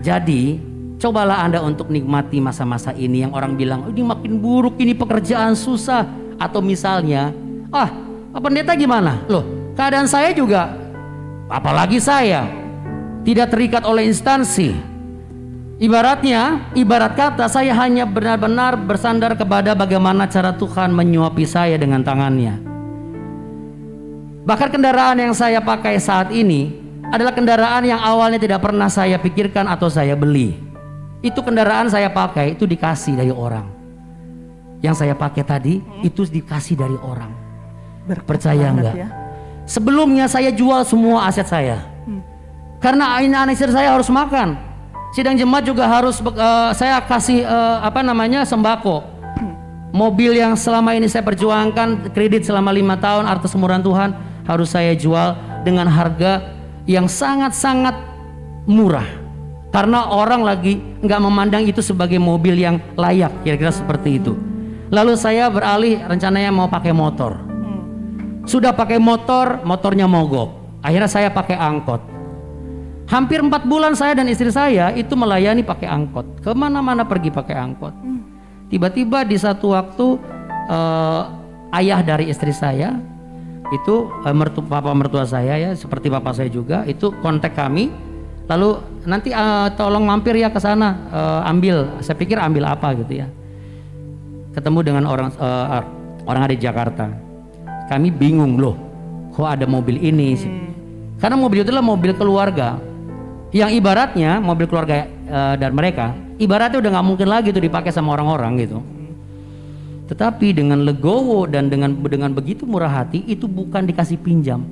Jadi cobalah Anda untuk nikmati masa-masa ini yang orang bilang ini makin buruk, ini pekerjaan susah. Atau misalnya, Pak Pendeta gimana? Loh, keadaan saya juga, apalagi saya tidak terikat oleh instansi. Ibarat kata saya hanya benar-benar bersandar kepada bagaimana cara Tuhan menyuapi saya dengan tangannya. Bahkan kendaraan yang saya pakai saat ini adalah kendaraan yang awalnya tidak pernah saya pikirkan atau saya beli. Itu kendaraan saya pakai, itu dikasih dari orang. Yang saya pakai tadi, itu dikasih dari orang. Percaya enggak? Ya? Sebelumnya saya jual semua aset saya. Karena anak istri saya harus makan. Sidang jemaat juga harus saya kasih sembako. Mobil yang selama ini saya perjuangkan, kredit selama 5 tahun atas kemurahan Tuhan, harus saya jual dengan harga yang sangat-sangat murah. Karena orang lagi nggak memandang itu sebagai mobil yang layak, kira-kira seperti itu. Lalu saya beralih rencananya mau pakai motor. Sudah pakai motor, motornya mogok. Akhirnya saya pakai angkot. Hampir 4 bulan saya dan istri saya itu melayani pakai angkot. Kemana-mana pergi pakai angkot. Tiba-tiba di satu waktu ayah dari istri saya itu papa mertua saya ya, seperti papa saya juga, itu kontak kami. Lalu nanti tolong mampir ya ke sana, ambil. Saya pikir ambil apa gitu ya. Ketemu dengan orang ada di Jakarta. Kami bingung loh, kok ada mobil ini sih? Karena mobil itu adalah mobil keluarga. Yang ibaratnya mobil keluarga dan mereka, ibaratnya udah nggak mungkin lagi tuh dipakai sama orang-orang gitu. Tetapi dengan legowo dan dengan begitu murah hati, itu bukan dikasih pinjam,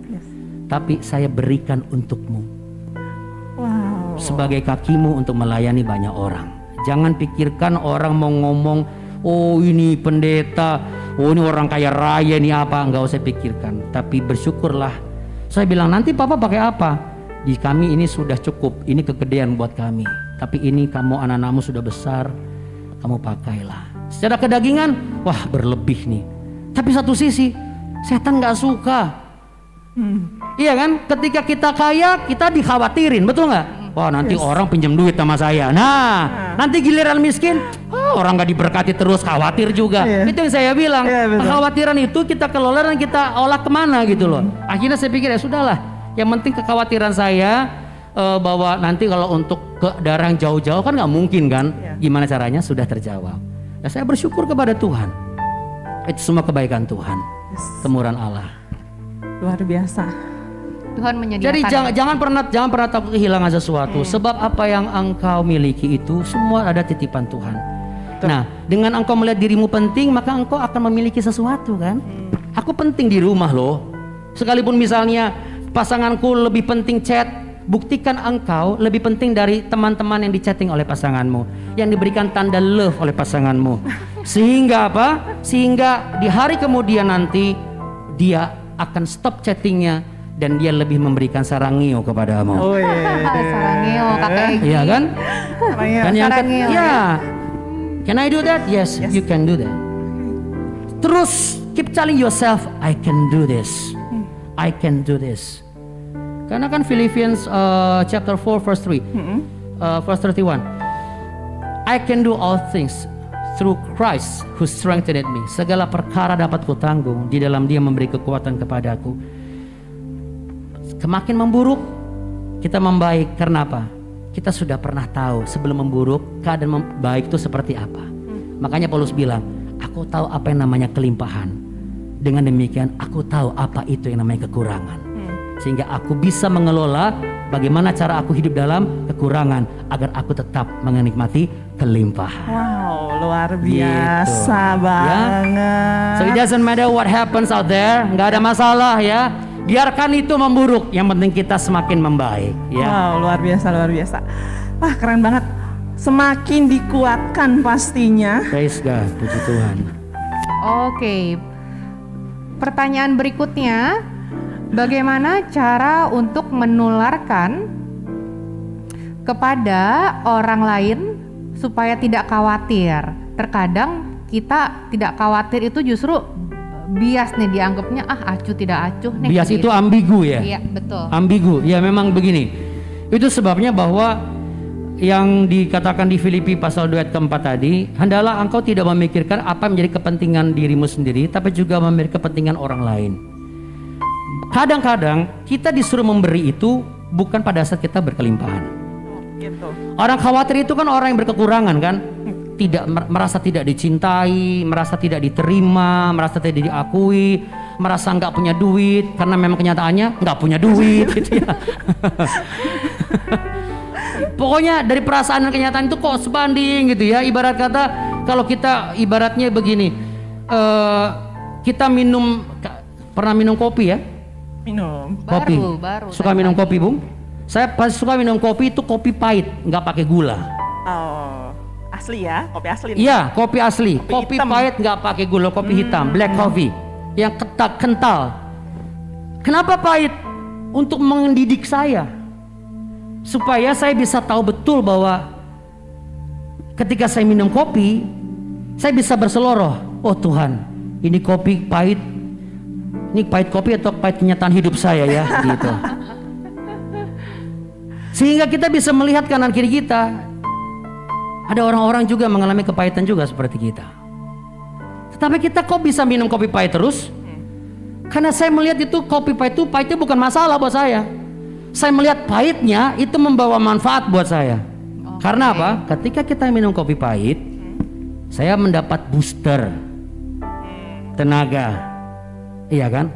tapi saya berikan untukmu. Wow. Sebagai kakimu untuk melayani banyak orang. Jangan pikirkan orang mau ngomong, oh ini pendeta, oh ini orang kaya raya, ini apa, nggak usah pikirkan. Tapi bersyukurlah. Saya bilang nanti papa pakai apa? Di kami ini sudah cukup, ini kegedean buat kami. Tapi ini kamu anak-anakmu sudah besar, kamu pakailah. Secara kedagingan, wah berlebih nih. Tapi satu sisi, setan nggak suka. Iya kan? Ketika kita kaya, kita dikhawatirin, betul nggak? Wah nanti orang pinjam duit sama saya. Nah, nanti giliran miskin, orang nggak diberkati terus, khawatir juga. Itu yang saya bilang. Kekhawatiran itu kita kelola dan kita olah kemana gitu loh. Akhirnya saya pikir ya sudahlah. Yang penting kekhawatiran saya bahwa nanti kalau untuk ke daerah yang jauh-jauh kan nggak mungkin kan? Gimana caranya? Sudah terjawab. Nah, saya bersyukur kepada Tuhan. Itu semua kebaikan Tuhan, kemurahan Allah. Luar biasa. Tuhan menyediakan. Jadi jangan pernah takut kehilangan sesuatu. Sebab apa yang engkau miliki itu semua ada titipan Tuhan. Nah, dengan engkau melihat dirimu penting, maka engkau akan memiliki sesuatu kan? Aku penting di rumah loh. Sekalipun misalnya pasanganku lebih penting chat, buktikan engkau lebih penting dari teman-teman yang di-chatting oleh pasanganmu, yang diberikan tanda love oleh pasanganmu. Sehingga apa? Sehingga di hari kemudian nanti dia akan stop chattingnya dan dia lebih memberikan sarangio kepadamu. Oh iya. Sarangeo, kakek Egi. Iya kan? Dan yang Sarangeo. ya, can I do that? Yes, you can do that. Terus keep telling yourself, I can do this. I can do this. Karena kan Philippians chapter 4 verse 3, verse 31. I can do all things through Christ who strengthened me. Segala perkara dapat kutanggung di dalam Dia memberi kekuatan kepadaku. Semakin memburuk, kita membaik. Karena apa? Kita sudah pernah tahu sebelum memburuk keadaan baik itu seperti apa. Makanya Paulus bilang, aku tahu apa yang namanya kelimpahan. Dengan demikian aku tahu apa itu yang namanya kekurangan. Sehingga aku bisa mengelola bagaimana cara aku hidup dalam kekurangan agar aku tetap menikmati kelimpahan. Wow, luar biasa Gitu. banget. So it doesn't matter what happens out there, nggak ada masalah ya. Biarkan itu memburuk, yang penting kita semakin membaik ya. Wow, luar biasa, luar biasa. Wah, keren banget. Semakin dikuatkan pastinya. Praise God, puji Tuhan. Oke. Pertanyaan berikutnya, bagaimana cara untuk menularkan kepada orang lain supaya tidak khawatir? Terkadang kita tidak khawatir itu justru bias nih, dianggapnya acuh tidak acuh nih. Bias gitu. itu ambigu ya. Iya, betul. Ambigu, ya memang begini. Itu sebabnya bahwa yang dikatakan di Filipi pasal 2 ayat keempat tadi, hendaklah engkau tidak memikirkan apa yang menjadi kepentingan dirimu sendiri, tapi juga memikirkan kepentingan orang lain. Kadang-kadang kita disuruh memberi itu bukan pada saat kita berkelimpahan. Gitu. Orang khawatir itu kan orang yang berkekurangan kan, tidak merasa tidak dicintai, merasa tidak diterima, merasa tidak diakui, merasa nggak punya duit karena memang kenyataannya nggak punya duit gitu ya. Pokoknya dari perasaan dan kenyataan itu kok sebanding gitu ya. Ibarat kata kalau kita ibaratnya begini, kita pernah minum kopi ya? Minum. Kopi. Baru. Suka minum kopi, Bung? Saya pas suka minum kopi itu kopi pahit, nggak pakai gula. Oh, asli ya, kopi asli. Iya, kopi asli. Kopi hitam. pahit nggak pakai gula, kopi hitam, black coffee yang kental. Kenapa pahit? Untuk mendidik saya, supaya saya bisa tahu betul bahwa ketika saya minum kopi, saya bisa berseloroh. Oh Tuhan, ini kopi pahit. Ini pahit kopi atau pahit kenyataan hidup saya ya, gitu. Sehingga kita bisa melihat kanan kiri kita. Ada orang-orang juga mengalami kepahitan juga seperti kita. Tetapi kita kok bisa minum kopi pahit terus? Karena saya melihat itu kopi pahit itu pahitnya bukan masalah buat saya. Saya melihat pahitnya itu membawa manfaat buat saya. Karena apa? Ketika kita minum kopi pahit, saya mendapat booster tenaga. Iya kan?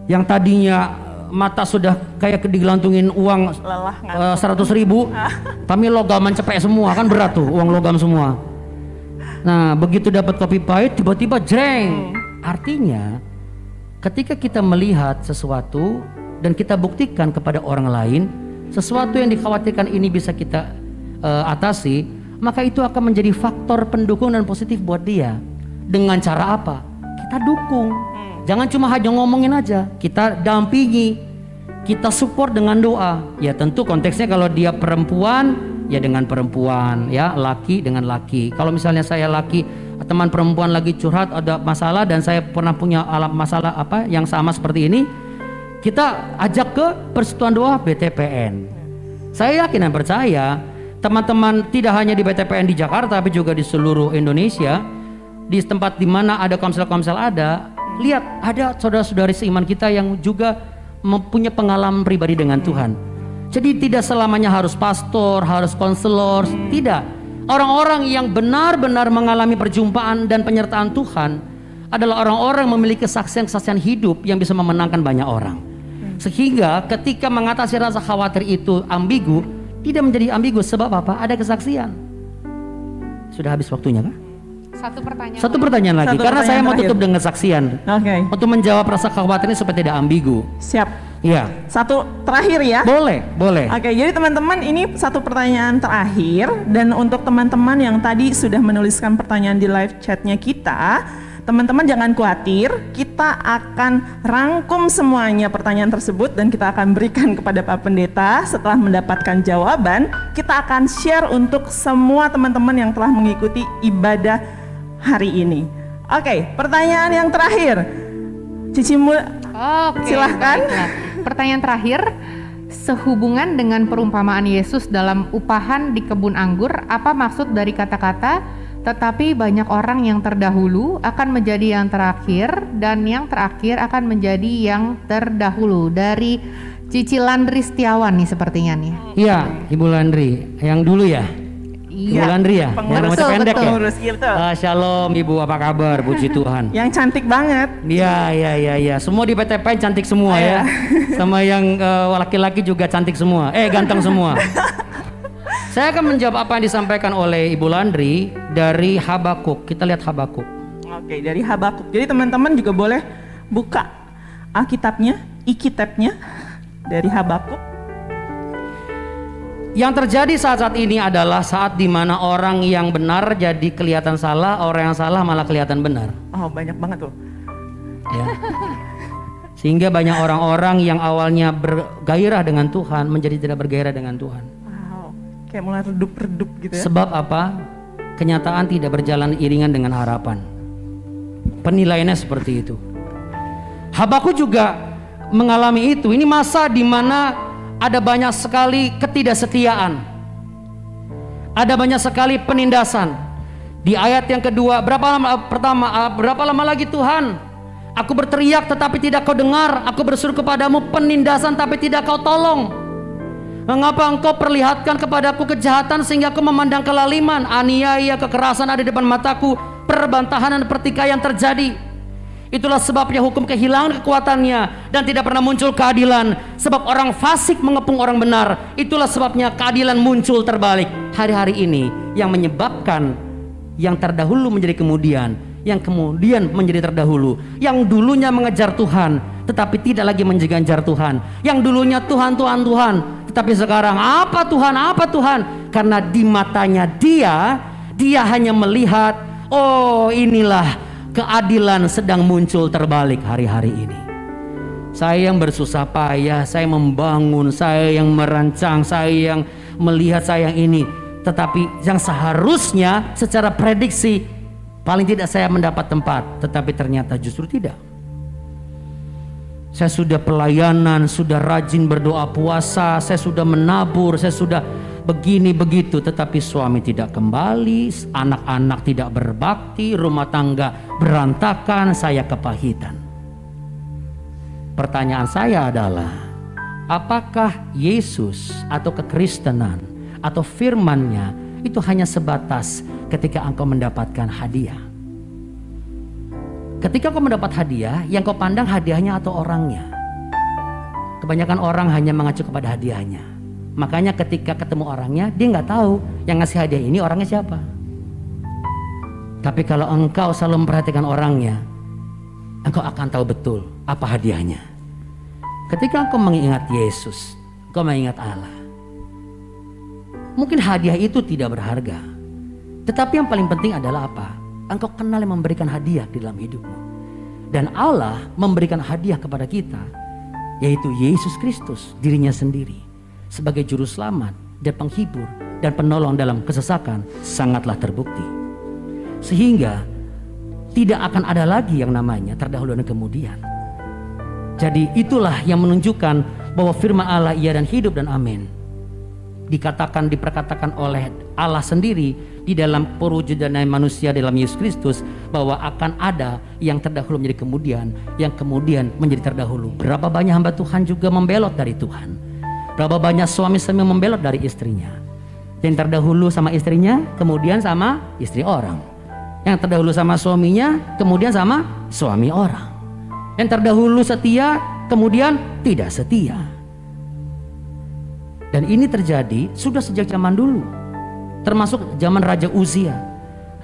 Yang tadinya mata sudah kayak digelantungin uang 100.000, kami logaman cepek semua, kan berat tuh uang logam semua. Nah begitu dapat kopi pahit tiba-tiba jreng. Artinya ketika kita melihat sesuatu dan kita buktikan kepada orang lain sesuatu yang dikhawatirkan ini bisa kita atasi, maka itu akan menjadi faktor pendukung dan positif buat dia. Dengan cara apa? Kita dukung. Jangan cuma hanya ngomongin aja, kita dampingi, kita support dengan doa. Ya tentu konteksnya kalau dia perempuan, ya dengan perempuan, ya laki dengan laki. Kalau misalnya saya laki, teman perempuan lagi curhat ada masalah dan saya pernah punya masalah apa yang sama seperti ini, kita ajak ke persekutuan doa BTPN. Saya yakin dan percaya teman-teman tidak hanya di BTPN di Jakarta, tapi juga di seluruh Indonesia, di tempat di mana ada komsel-komsel ada. Lihat, ada saudara-saudari seiman kita yang juga mempunyai pengalaman pribadi dengan Tuhan. Jadi tidak selamanya harus pastor, harus konselor, tidak. Orang-orang yang benar-benar mengalami perjumpaan dan penyertaan Tuhan adalah orang-orang yang memiliki kesaksian-kesaksian hidup yang bisa memenangkan banyak orang. Sehingga ketika mengatasi rasa khawatir itu ambigu, tidak menjadi ambigu. Sebab apa? Ada kesaksian. Sudah habis waktunya kah? Satu pertanyaan lagi, karena saya mau tutup dengan kesaksian. Untuk menjawab rasa khawatir ini supaya tidak ambigu. Siap. Ya. Satu terakhir ya. Boleh. Oke, jadi teman-teman ini satu pertanyaan terakhir, dan untuk teman-teman yang tadi sudah menuliskan pertanyaan di live chatnya kita, teman-teman jangan khawatir, kita akan rangkum semuanya pertanyaan tersebut dan kita akan berikan kepada Pak Pendeta. Setelah mendapatkan jawaban, kita akan share untuk semua teman-teman yang telah mengikuti ibadah hari ini. Oke, pertanyaan yang terakhir, Cici silahkan. Baiklah. Pertanyaan terakhir, sehubungan dengan perumpamaan Yesus dalam upahan di kebun anggur, apa maksud dari kata-kata tetapi banyak orang yang terdahulu akan menjadi yang terakhir dan yang terakhir akan menjadi yang terdahulu? Dari Cici Landri Setiawan nih sepertinya nih. Iya, Ibu Landri, yang dulu ya. Ibu Landri ya, yang rambutnya pendek ya. Shalom Ibu, apa kabar? Puji Tuhan. Yang cantik banget. Iya. Semua di PTP cantik semua ya. Sama yang laki-laki juga cantik semua. Ganteng semua. Saya akan menjawab apa yang disampaikan oleh Ibu Landri dari Habakuk. Kita lihat Habakuk. Oke, dari Habakuk. Jadi teman-teman juga boleh buka Alkitabnya, Ikitabnya dari Habakuk. Yang terjadi saat ini adalah saat dimana orang yang benar jadi kelihatan salah, orang yang salah malah kelihatan benar. Oh, banyak banget tuh. Ya. Sehingga banyak orang-orang yang awalnya bergairah dengan Tuhan menjadi tidak bergairah dengan Tuhan. Wow, kayak mulai redup-redup gitu ya. Sebab apa? Kenyataan tidak berjalan iringan dengan harapan. Penilaiannya seperti itu. Habakuk juga mengalami itu. Ini masa dimana ada banyak sekali ketidaksetiaan, ada banyak sekali penindasan. Di ayat yang kedua, berapa lama lagi Tuhan? Aku berteriak tetapi tidak kau dengar, aku berseru kepadamu penindasan tapi tidak kau tolong. Mengapa engkau perlihatkan kepadaku kejahatan sehingga aku memandang kelaliman? Aniaya, kekerasan ada di depan mataku, perbantahan dan pertikaian terjadi. Itulah sebabnya hukum kehilangan kekuatannya dan tidak pernah muncul keadilan. Sebab orang fasik mengepung orang benar. Itulah sebabnya keadilan muncul terbalik. Hari-hari ini yang menyebabkan yang terdahulu menjadi kemudian, yang kemudian menjadi terdahulu. Yang dulunya mengejar Tuhan tetapi tidak lagi mengejar Tuhan. Yang dulunya Tuhan, tetapi sekarang apa Tuhan? Karena di matanya dia hanya melihat, oh inilah keadilan sedang muncul terbalik hari-hari ini. Saya yang bersusah payah, saya membangun, saya yang merancang, saya yang melihat, saya yang ini. Tetapi yang seharusnya secara prediksi paling tidak saya mendapat tempat, tetapi ternyata justru tidak. Saya sudah pelayanan, sudah rajin berdoa puasa, saya sudah menabur, saya sudah begini begitu, tetapi suami tidak kembali, anak-anak tidak berbakti, rumah tangga berantakan, saya kepahitan. Pertanyaan saya adalah, apakah Yesus atau kekristenan atau firman-Nya itu hanya sebatas ketika engkau mendapatkan hadiah? Ketika kau mendapat hadiah, yang kau pandang hadiahnya atau orangnya? Kebanyakan orang hanya mengacu kepada hadiahnya. Makanya ketika ketemu orangnya, dia nggak tahu yang ngasih hadiah ini orangnya siapa. Tapi kalau engkau selalu memperhatikan orangnya, engkau akan tahu betul apa hadiahnya. Ketika engkau mengingat Yesus, engkau mengingat Allah. Mungkin hadiah itu tidak berharga, tetapi yang paling penting adalah apa? Engkau kenal yang memberikan hadiah di dalam hidupmu. Dan Allah memberikan hadiah kepada kita, yaitu Yesus Kristus, dirinya sendiri. Sebagai juru selamat dan penghibur dan penolong dalam kesesakan sangatlah terbukti. Sehingga tidak akan ada lagi yang namanya terdahulu dan kemudian. Jadi itulah yang menunjukkan bahwa firman Allah iya dan hidup dan amin. Diperkatakan oleh Allah sendiri di dalam perwujudan manusia dalam Yesus Kristus, bahwa akan ada yang terdahulu menjadi kemudian, yang kemudian menjadi terdahulu. Berapa banyak hamba Tuhan juga membelot dari Tuhan. Berapa banyak suami-suami membelot dari istrinya. Yang terdahulu sama istrinya, kemudian sama istri orang. Yang terdahulu sama suaminya, kemudian sama suami orang. Yang terdahulu setia, kemudian tidak setia. Dan ini terjadi sudah sejak zaman dulu. Termasuk zaman Raja Uzia.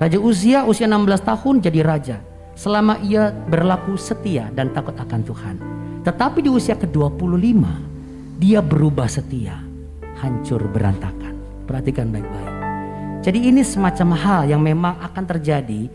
Raja Uzia usia 16 tahun jadi raja. Selama ia berlaku setia dan takut akan Tuhan. Tetapi di usia ke-25, dia berubah setia, hancur berantakan. Perhatikan baik-baik. Jadi ini semacam hal yang memang akan terjadi.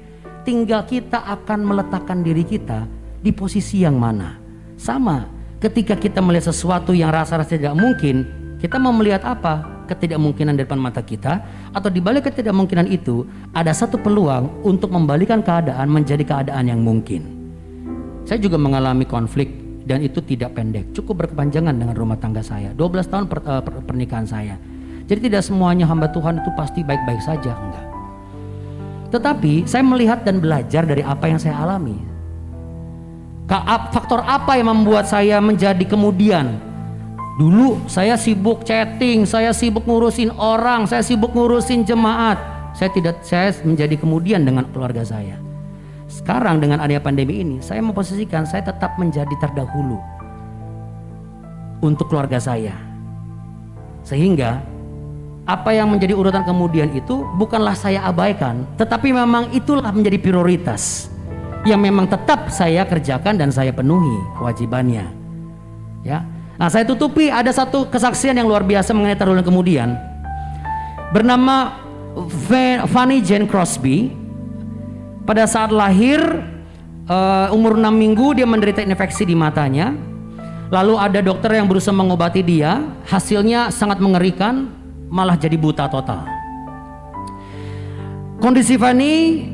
Tinggal kita akan meletakkan diri kita di posisi yang mana. Sama ketika kita melihat sesuatu yang rasa-rasa tidak mungkin, kita mau melihat apa? Ketidakmungkinan di depan mata kita, atau di balik ketidakmungkinan itu ada satu peluang untuk membalikan keadaan menjadi keadaan yang mungkin. Saya juga mengalami konflik dan itu tidak pendek, cukup berkepanjangan dengan rumah tangga saya. 12 tahun pernikahan saya. Jadi tidak semuanya hamba Tuhan itu pasti baik-baik saja, enggak. Tetapi saya melihat dan belajar dari apa yang saya alami. Faktor apa yang membuat saya menjadi kemudian? Dulu saya sibuk chatting, saya sibuk ngurusin orang, saya sibuk ngurusin jemaat. Saya menjadi kemudian dengan keluarga saya. Sekarang dengan adanya pandemi ini, saya memposisikan saya tetap menjadi terdahulu untuk keluarga saya. Sehingga apa yang menjadi urutan kemudian itu bukanlah saya abaikan, tetapi memang itulah menjadi prioritas yang memang tetap saya kerjakan dan saya penuhi kewajibannya. Ya. Nah, saya tutupi ada satu kesaksian yang luar biasa mengenai terdahulu kemudian. Bernama Fanny Jane Crosby. Pada saat lahir umur 6 minggu dia menderita infeksi di matanya. Lalu ada dokter yang berusaha mengobati dia, hasilnya sangat mengerikan, malah jadi buta total. Kondisi Fanny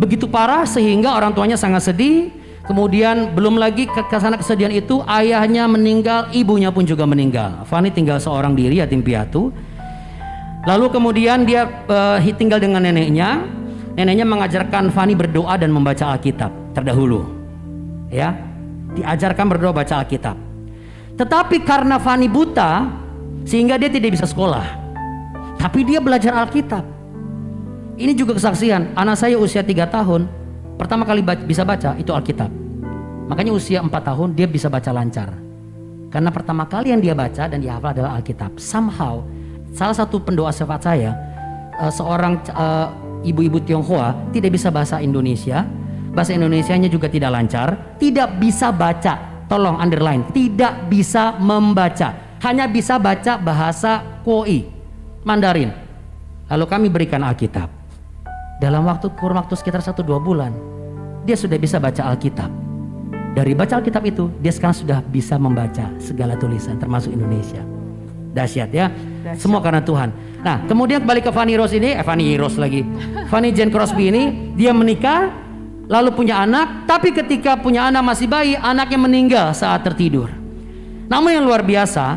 begitu parah sehingga orang tuanya sangat sedih. Kemudian belum lagi kesana kesedihan itu, ayahnya meninggal, ibunya pun juga meninggal. Fanny tinggal seorang diri, yatim piatu. Lalu kemudian dia tinggal dengan neneknya. Neneknya mengajarkan Fanny berdoa dan membaca Alkitab terdahulu. Ya, diajarkan berdoa baca Alkitab. Tetapi karena Fanny buta, sehingga dia tidak bisa sekolah. Tapi dia belajar Alkitab. Ini juga kesaksian. Anak saya usia 3 tahun, pertama kali bisa baca itu Alkitab. Makanya usia 4 tahun dia bisa baca lancar. Karena pertama kali yang dia baca dan dia hafal adalah Alkitab. Somehow, salah satu pendoa syafaat saya, seorang ibu-ibu Tionghoa tidak bisa bahasa Indonesia. Bahasa Indonesianya juga tidak lancar. Tidak bisa baca, tolong underline, tidak bisa membaca. Hanya bisa baca bahasa Koi, Mandarin. Lalu kami berikan Alkitab. Dalam kurun waktu sekitar 1-2 bulan, dia sudah bisa baca Alkitab. Dari baca Alkitab itu, dia sekarang sudah bisa membaca segala tulisan, termasuk Indonesia. Dahsyat ya, dahsyat. Semua karena Tuhan. Nah, kemudian kembali ke Fanny Rose ini, Fanny Jane Crosby ini, dia menikah, lalu punya anak. Tapi ketika punya anak masih bayi, anaknya meninggal saat tertidur. Namun yang luar biasa,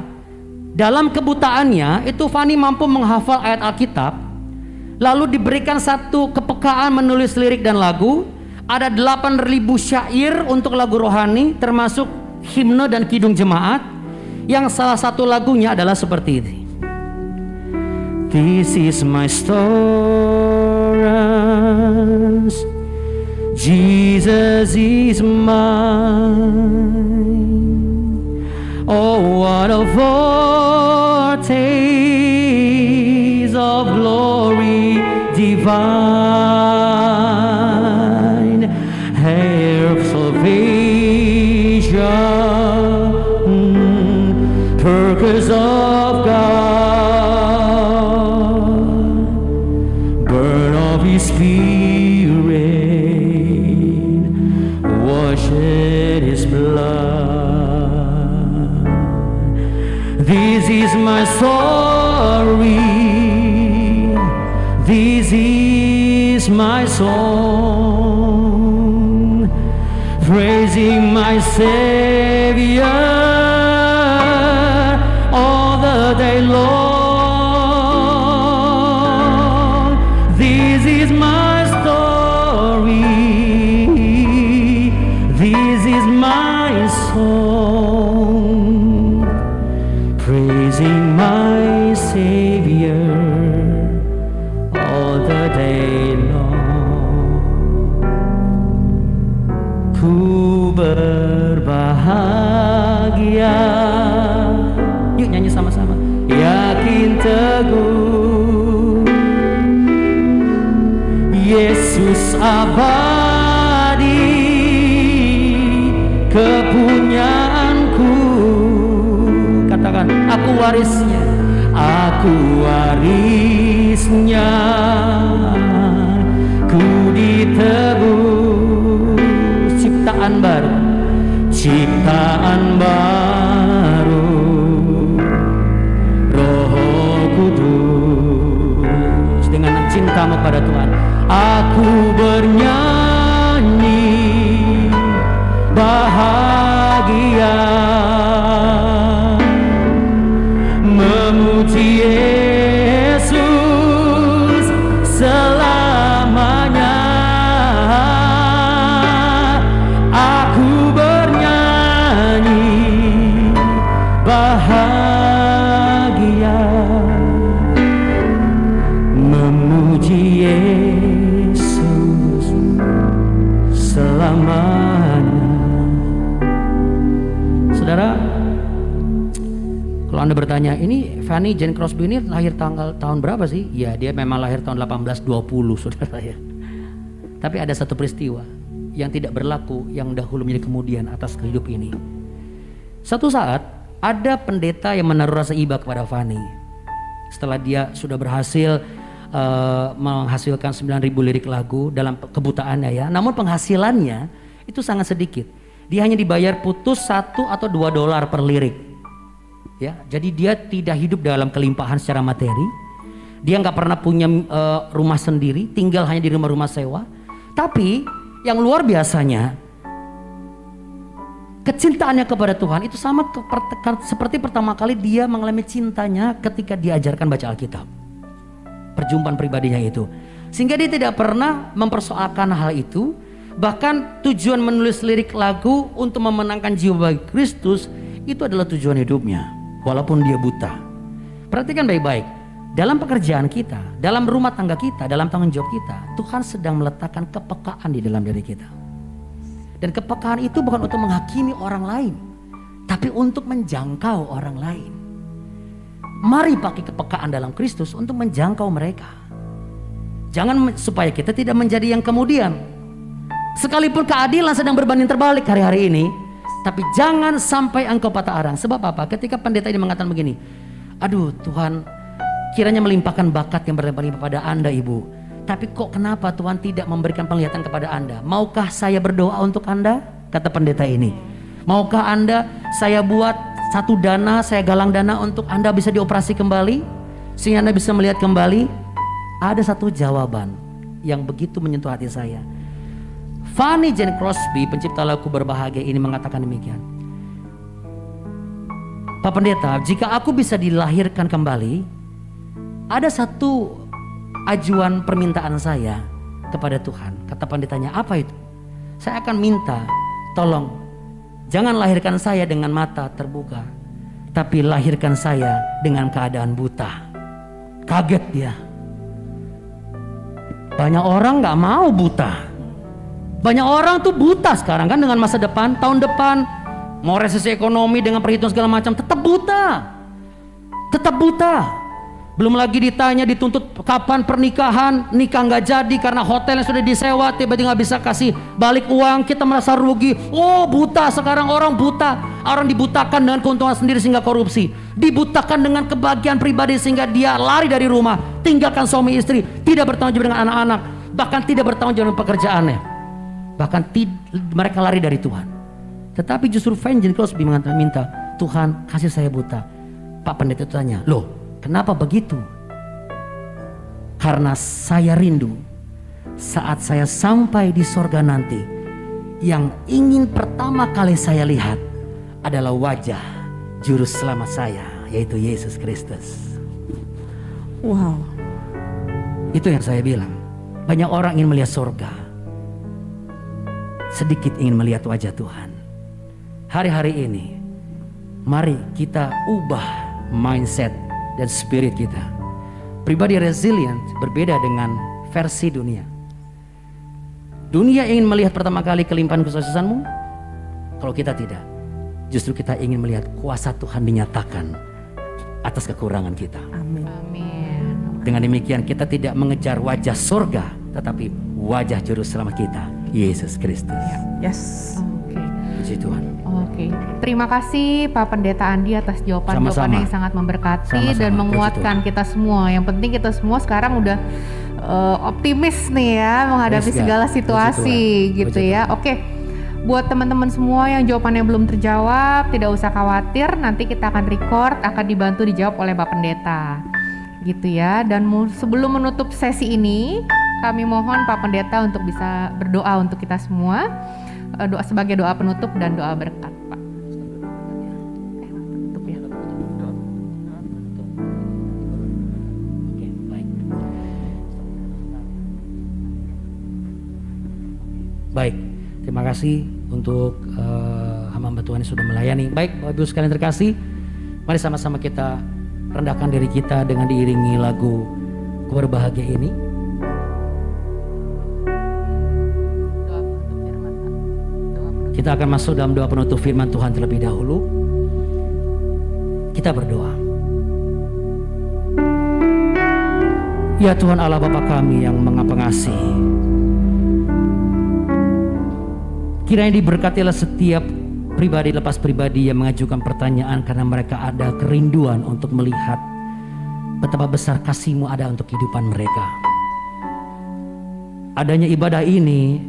dalam kebutaannya itu Fanny mampu menghafal ayat Alkitab, lalu diberikan satu kepekaan menulis lirik dan lagu. Ada 8.000 syair untuk lagu rohani, termasuk himne dan kidung jemaat, yang salah satu lagunya adalah seperti ini. This is my story, Jesus is mine. Oh, what a foretaste of glory divine, heir of salvation, purpose of God, burn of His Spirit, wash in His blood. This is my story, this is my song, praising my Savior all the day long. This is my story, this is my song, praising ku berbahagia. Yuk nyanyi sama-sama. Yakin teguh, Yesus abadi, kepunyaanku. Katakan, aku warisnya, aku warisnya, ku ditebus. Ciptaan baru, ciptaan baru, Roh Kudus. Dengan cintamu pada Tuhan, aku bernyanyi bahagia, memuji Yesus selamanya. Aku bernyanyi bahagia, memuji Yesus selamanya. Saudara, kalau Anda bertanya, ini Fanny Jane Crosby ini lahir tahun berapa sih? Ya, dia memang lahir tahun 1820, saudara ya. Tapi ada satu peristiwa yang tidak berlaku, yang dahulu menjadi kemudian atas kehidupan ini. Satu saat ada pendeta yang menaruh rasa iba kepada Fanny. Setelah dia sudah berhasil menghasilkan 9.000 lirik lagu dalam kebutaannya ya. Namun penghasilannya itu sangat sedikit. Dia hanya dibayar putus $1 atau $2 per lirik. Ya, jadi dia tidak hidup dalam kelimpahan secara materi. Dia nggak pernah punya rumah sendiri, tinggal hanya di rumah-rumah sewa. Tapi yang luar biasanya, kecintaannya kepada Tuhan itu sama seperti pertama kali dia mengalami cintanya ketika diajarkan baca Alkitab. Perjumpaan pribadinya itu, sehingga dia tidak pernah mempersoalkan hal itu. Bahkan tujuan menulis lirik lagu untuk memenangkan jiwa bagi Kristus itu adalah tujuan hidupnya, walaupun dia buta. Perhatikan baik-baik, dalam pekerjaan kita, dalam rumah tangga kita, dalam tanggung jawab kita, Tuhan sedang meletakkan kepekaan di dalam diri kita. Dan kepekaan itu bukan untuk menghakimi orang lain, tapi untuk menjangkau orang lain. Mari pakai kepekaan dalam Kristus untuk menjangkau mereka. Jangan supaya kita tidak menjadi yang kemudian. Sekalipun keadilan sedang berbanding terbalik hari-hari ini, tapi jangan sampai engkau patah arang. Sebab apa? Ketika pendeta ini mengatakan begini, aduh Tuhan, kiranya melimpahkan bakat yang berlimpah pada Anda Ibu, tapi kok kenapa Tuhan tidak memberikan penglihatan kepada Anda? Maukah saya berdoa untuk Anda? Kata pendeta ini. Maukah Anda saya buat satu dana, saya galang dana untuk Anda bisa dioperasi kembali, sehingga Anda bisa melihat kembali? Ada satu jawaban yang begitu menyentuh hati saya. Fanny Jane Crosby, pencipta lagu Berbahagia ini mengatakan demikian. Pak Pendeta, jika aku bisa dilahirkan kembali, ada satu ajuan permintaan saya kepada Tuhan. Kata pendetanya, apa itu? Saya akan minta, tolong jangan lahirkan saya dengan mata terbuka, tapi lahirkan saya dengan keadaan buta. Kaget dia. Banyak orang gak mau buta. Banyak orang tuh buta sekarang kan dengan masa depan. Tahun depan mau resesi ekonomi dengan perhitungan segala macam, tetap buta. Tetap buta. Belum lagi ditanya, dituntut kapan pernikahan, nikah nggak jadi karena hotel yang sudah disewa tiba-tiba nggak bisa kasih balik uang, kita merasa rugi. Oh buta, sekarang orang buta. Orang dibutakan dengan keuntungan sendiri sehingga korupsi, dibutakan dengan kebahagiaan pribadi sehingga dia lari dari rumah, tinggalkan suami istri, tidak bertanggung jawab dengan anak-anak, bahkan tidak bertanggung jawab dengan pekerjaannya, bahkan mereka lari dari Tuhan. Tetapi justru Fanny Jane Crosby minta, Tuhan kasih saya buta. Pak pendeta tanya, loh kenapa begitu? Karena saya rindu saat saya sampai di sorga nanti, yang ingin pertama kali saya lihat adalah wajah juru selamat saya, yaitu Yesus Kristus. Wow. Itu yang saya bilang. Banyak orang ingin melihat sorga, sedikit ingin melihat wajah Tuhan. Hari-hari ini mari kita ubah mindset dan spirit kita. Pribadi resilient berbeda dengan versi dunia. Dunia ingin melihat pertama kali kelimpahan kesuksesanmu. Kalau kita tidak, justru kita ingin melihat kuasa Tuhan dinyatakan atas kekurangan kita. Amin. Amin. Dengan demikian kita tidak mengejar wajah surga, tetapi wajah juru selamat kita, Yesus Kristus. Yes. Oke. Puji Tuhan. Oke, terima kasih Pak Pendeta Andi atas jawaban-jawabannya yang sangat memberkati. Sama-sama. Dan menguatkan kita semua. Yang penting kita semua sekarang udah optimis nih ya menghadapi Yes, segala God. situasi gitu Puji ya. Oke, buat teman-teman semua yang jawabannya belum terjawab, tidak usah khawatir. Nanti kita akan record, akan dibantu dijawab oleh Pak Pendeta, gitu ya. Dan sebelum menutup sesi ini, kami mohon Pak Pendeta untuk bisa berdoa untuk kita semua. Doa sebagai doa penutup dan doa berkat, Pak. Penutup ya. Oke, baik. Baik, terima kasih untuk hamba Tuhan yang sudah melayani. Baik, Bapak Ibu sekalian terkasih, mari sama-sama kita rendahkan diri kita dengan diiringi lagu Ku Berbahagia ini. Kita akan masuk dalam doa penutup firman Tuhan terlebih dahulu. Kita berdoa. Ya Tuhan Allah Bapa kami yang Maha Pengasih, kiranya diberkatilah setiap pribadi lepas pribadi yang mengajukan pertanyaan karena mereka ada kerinduan untuk melihat betapa besar kasih-Mu ada untuk kehidupan mereka. Adanya ibadah ini,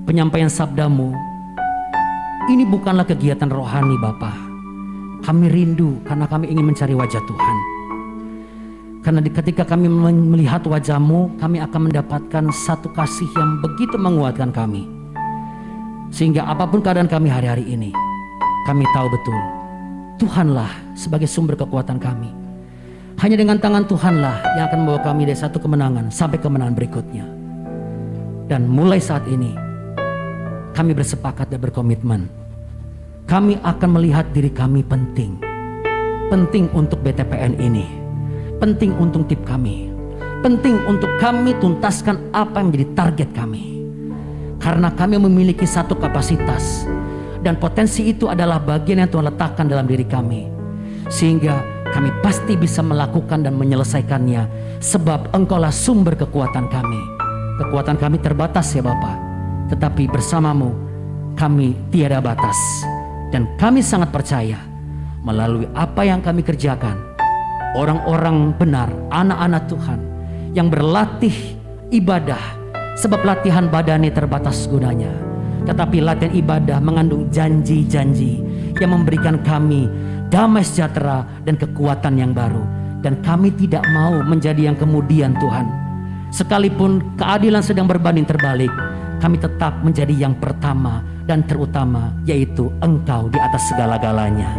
penyampaian sabda-Mu, ini bukanlah kegiatan rohani Bapa. Kami rindu karena kami ingin mencari wajah Tuhan. Karena ketika kami melihat wajah-Mu, kami akan mendapatkan satu kasih yang begitu menguatkan kami. Sehingga apapun keadaan kami hari-hari ini, kami tahu betul Tuhanlah sebagai sumber kekuatan kami. Hanya dengan tangan Tuhanlah yang akan membawa kami dari satu kemenangan sampai kemenangan berikutnya. Dan mulai saat ini kami bersepakat dan berkomitmen, kami akan melihat diri kami penting. Penting untuk BTPN ini, penting untuk tim kami, penting untuk kami tuntaskan apa yang menjadi target kami. Karena kami memiliki satu kapasitas, dan potensi itu adalah bagian yang Tuhan letakkan dalam diri kami. Sehingga kami pasti bisa melakukan dan menyelesaikannya, sebab Engkaulah sumber kekuatan kami. Kekuatan kami terbatas ya Bapa, tetapi bersama-Mu kami tiada batas. Dan kami sangat percaya melalui apa yang kami kerjakan, orang-orang benar, anak-anak Tuhan yang berlatih ibadah, sebab latihan badani terbatas gunanya, tetapi latihan ibadah mengandung janji-janji yang memberikan kami damai sejahtera dan kekuatan yang baru. Dan kami tidak mau menjadi yang kemudian Tuhan. Sekalipun keadilan sedang berbanding terbalik, kami tetap menjadi yang pertama dan terutama, yaitu Engkau di atas segala-galanya.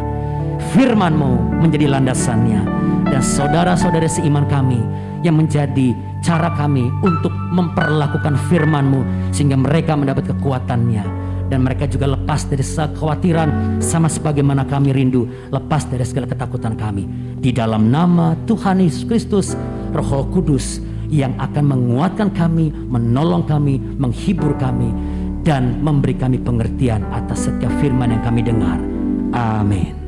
Firman-Mu menjadi landasannya, dan saudara-saudara seiman kami yang menjadi cara kami untuk memperlakukan firman-Mu sehingga mereka mendapat kekuatannya, dan mereka juga lepas dari segala kekhawatiran sama sebagaimana kami rindu lepas dari segala ketakutan kami. Di dalam nama Tuhan Yesus Kristus, Roh Kudus yang akan menguatkan kami, menolong kami, menghibur kami, dan memberi kami pengertian atas setiap firman yang kami dengar. Amin.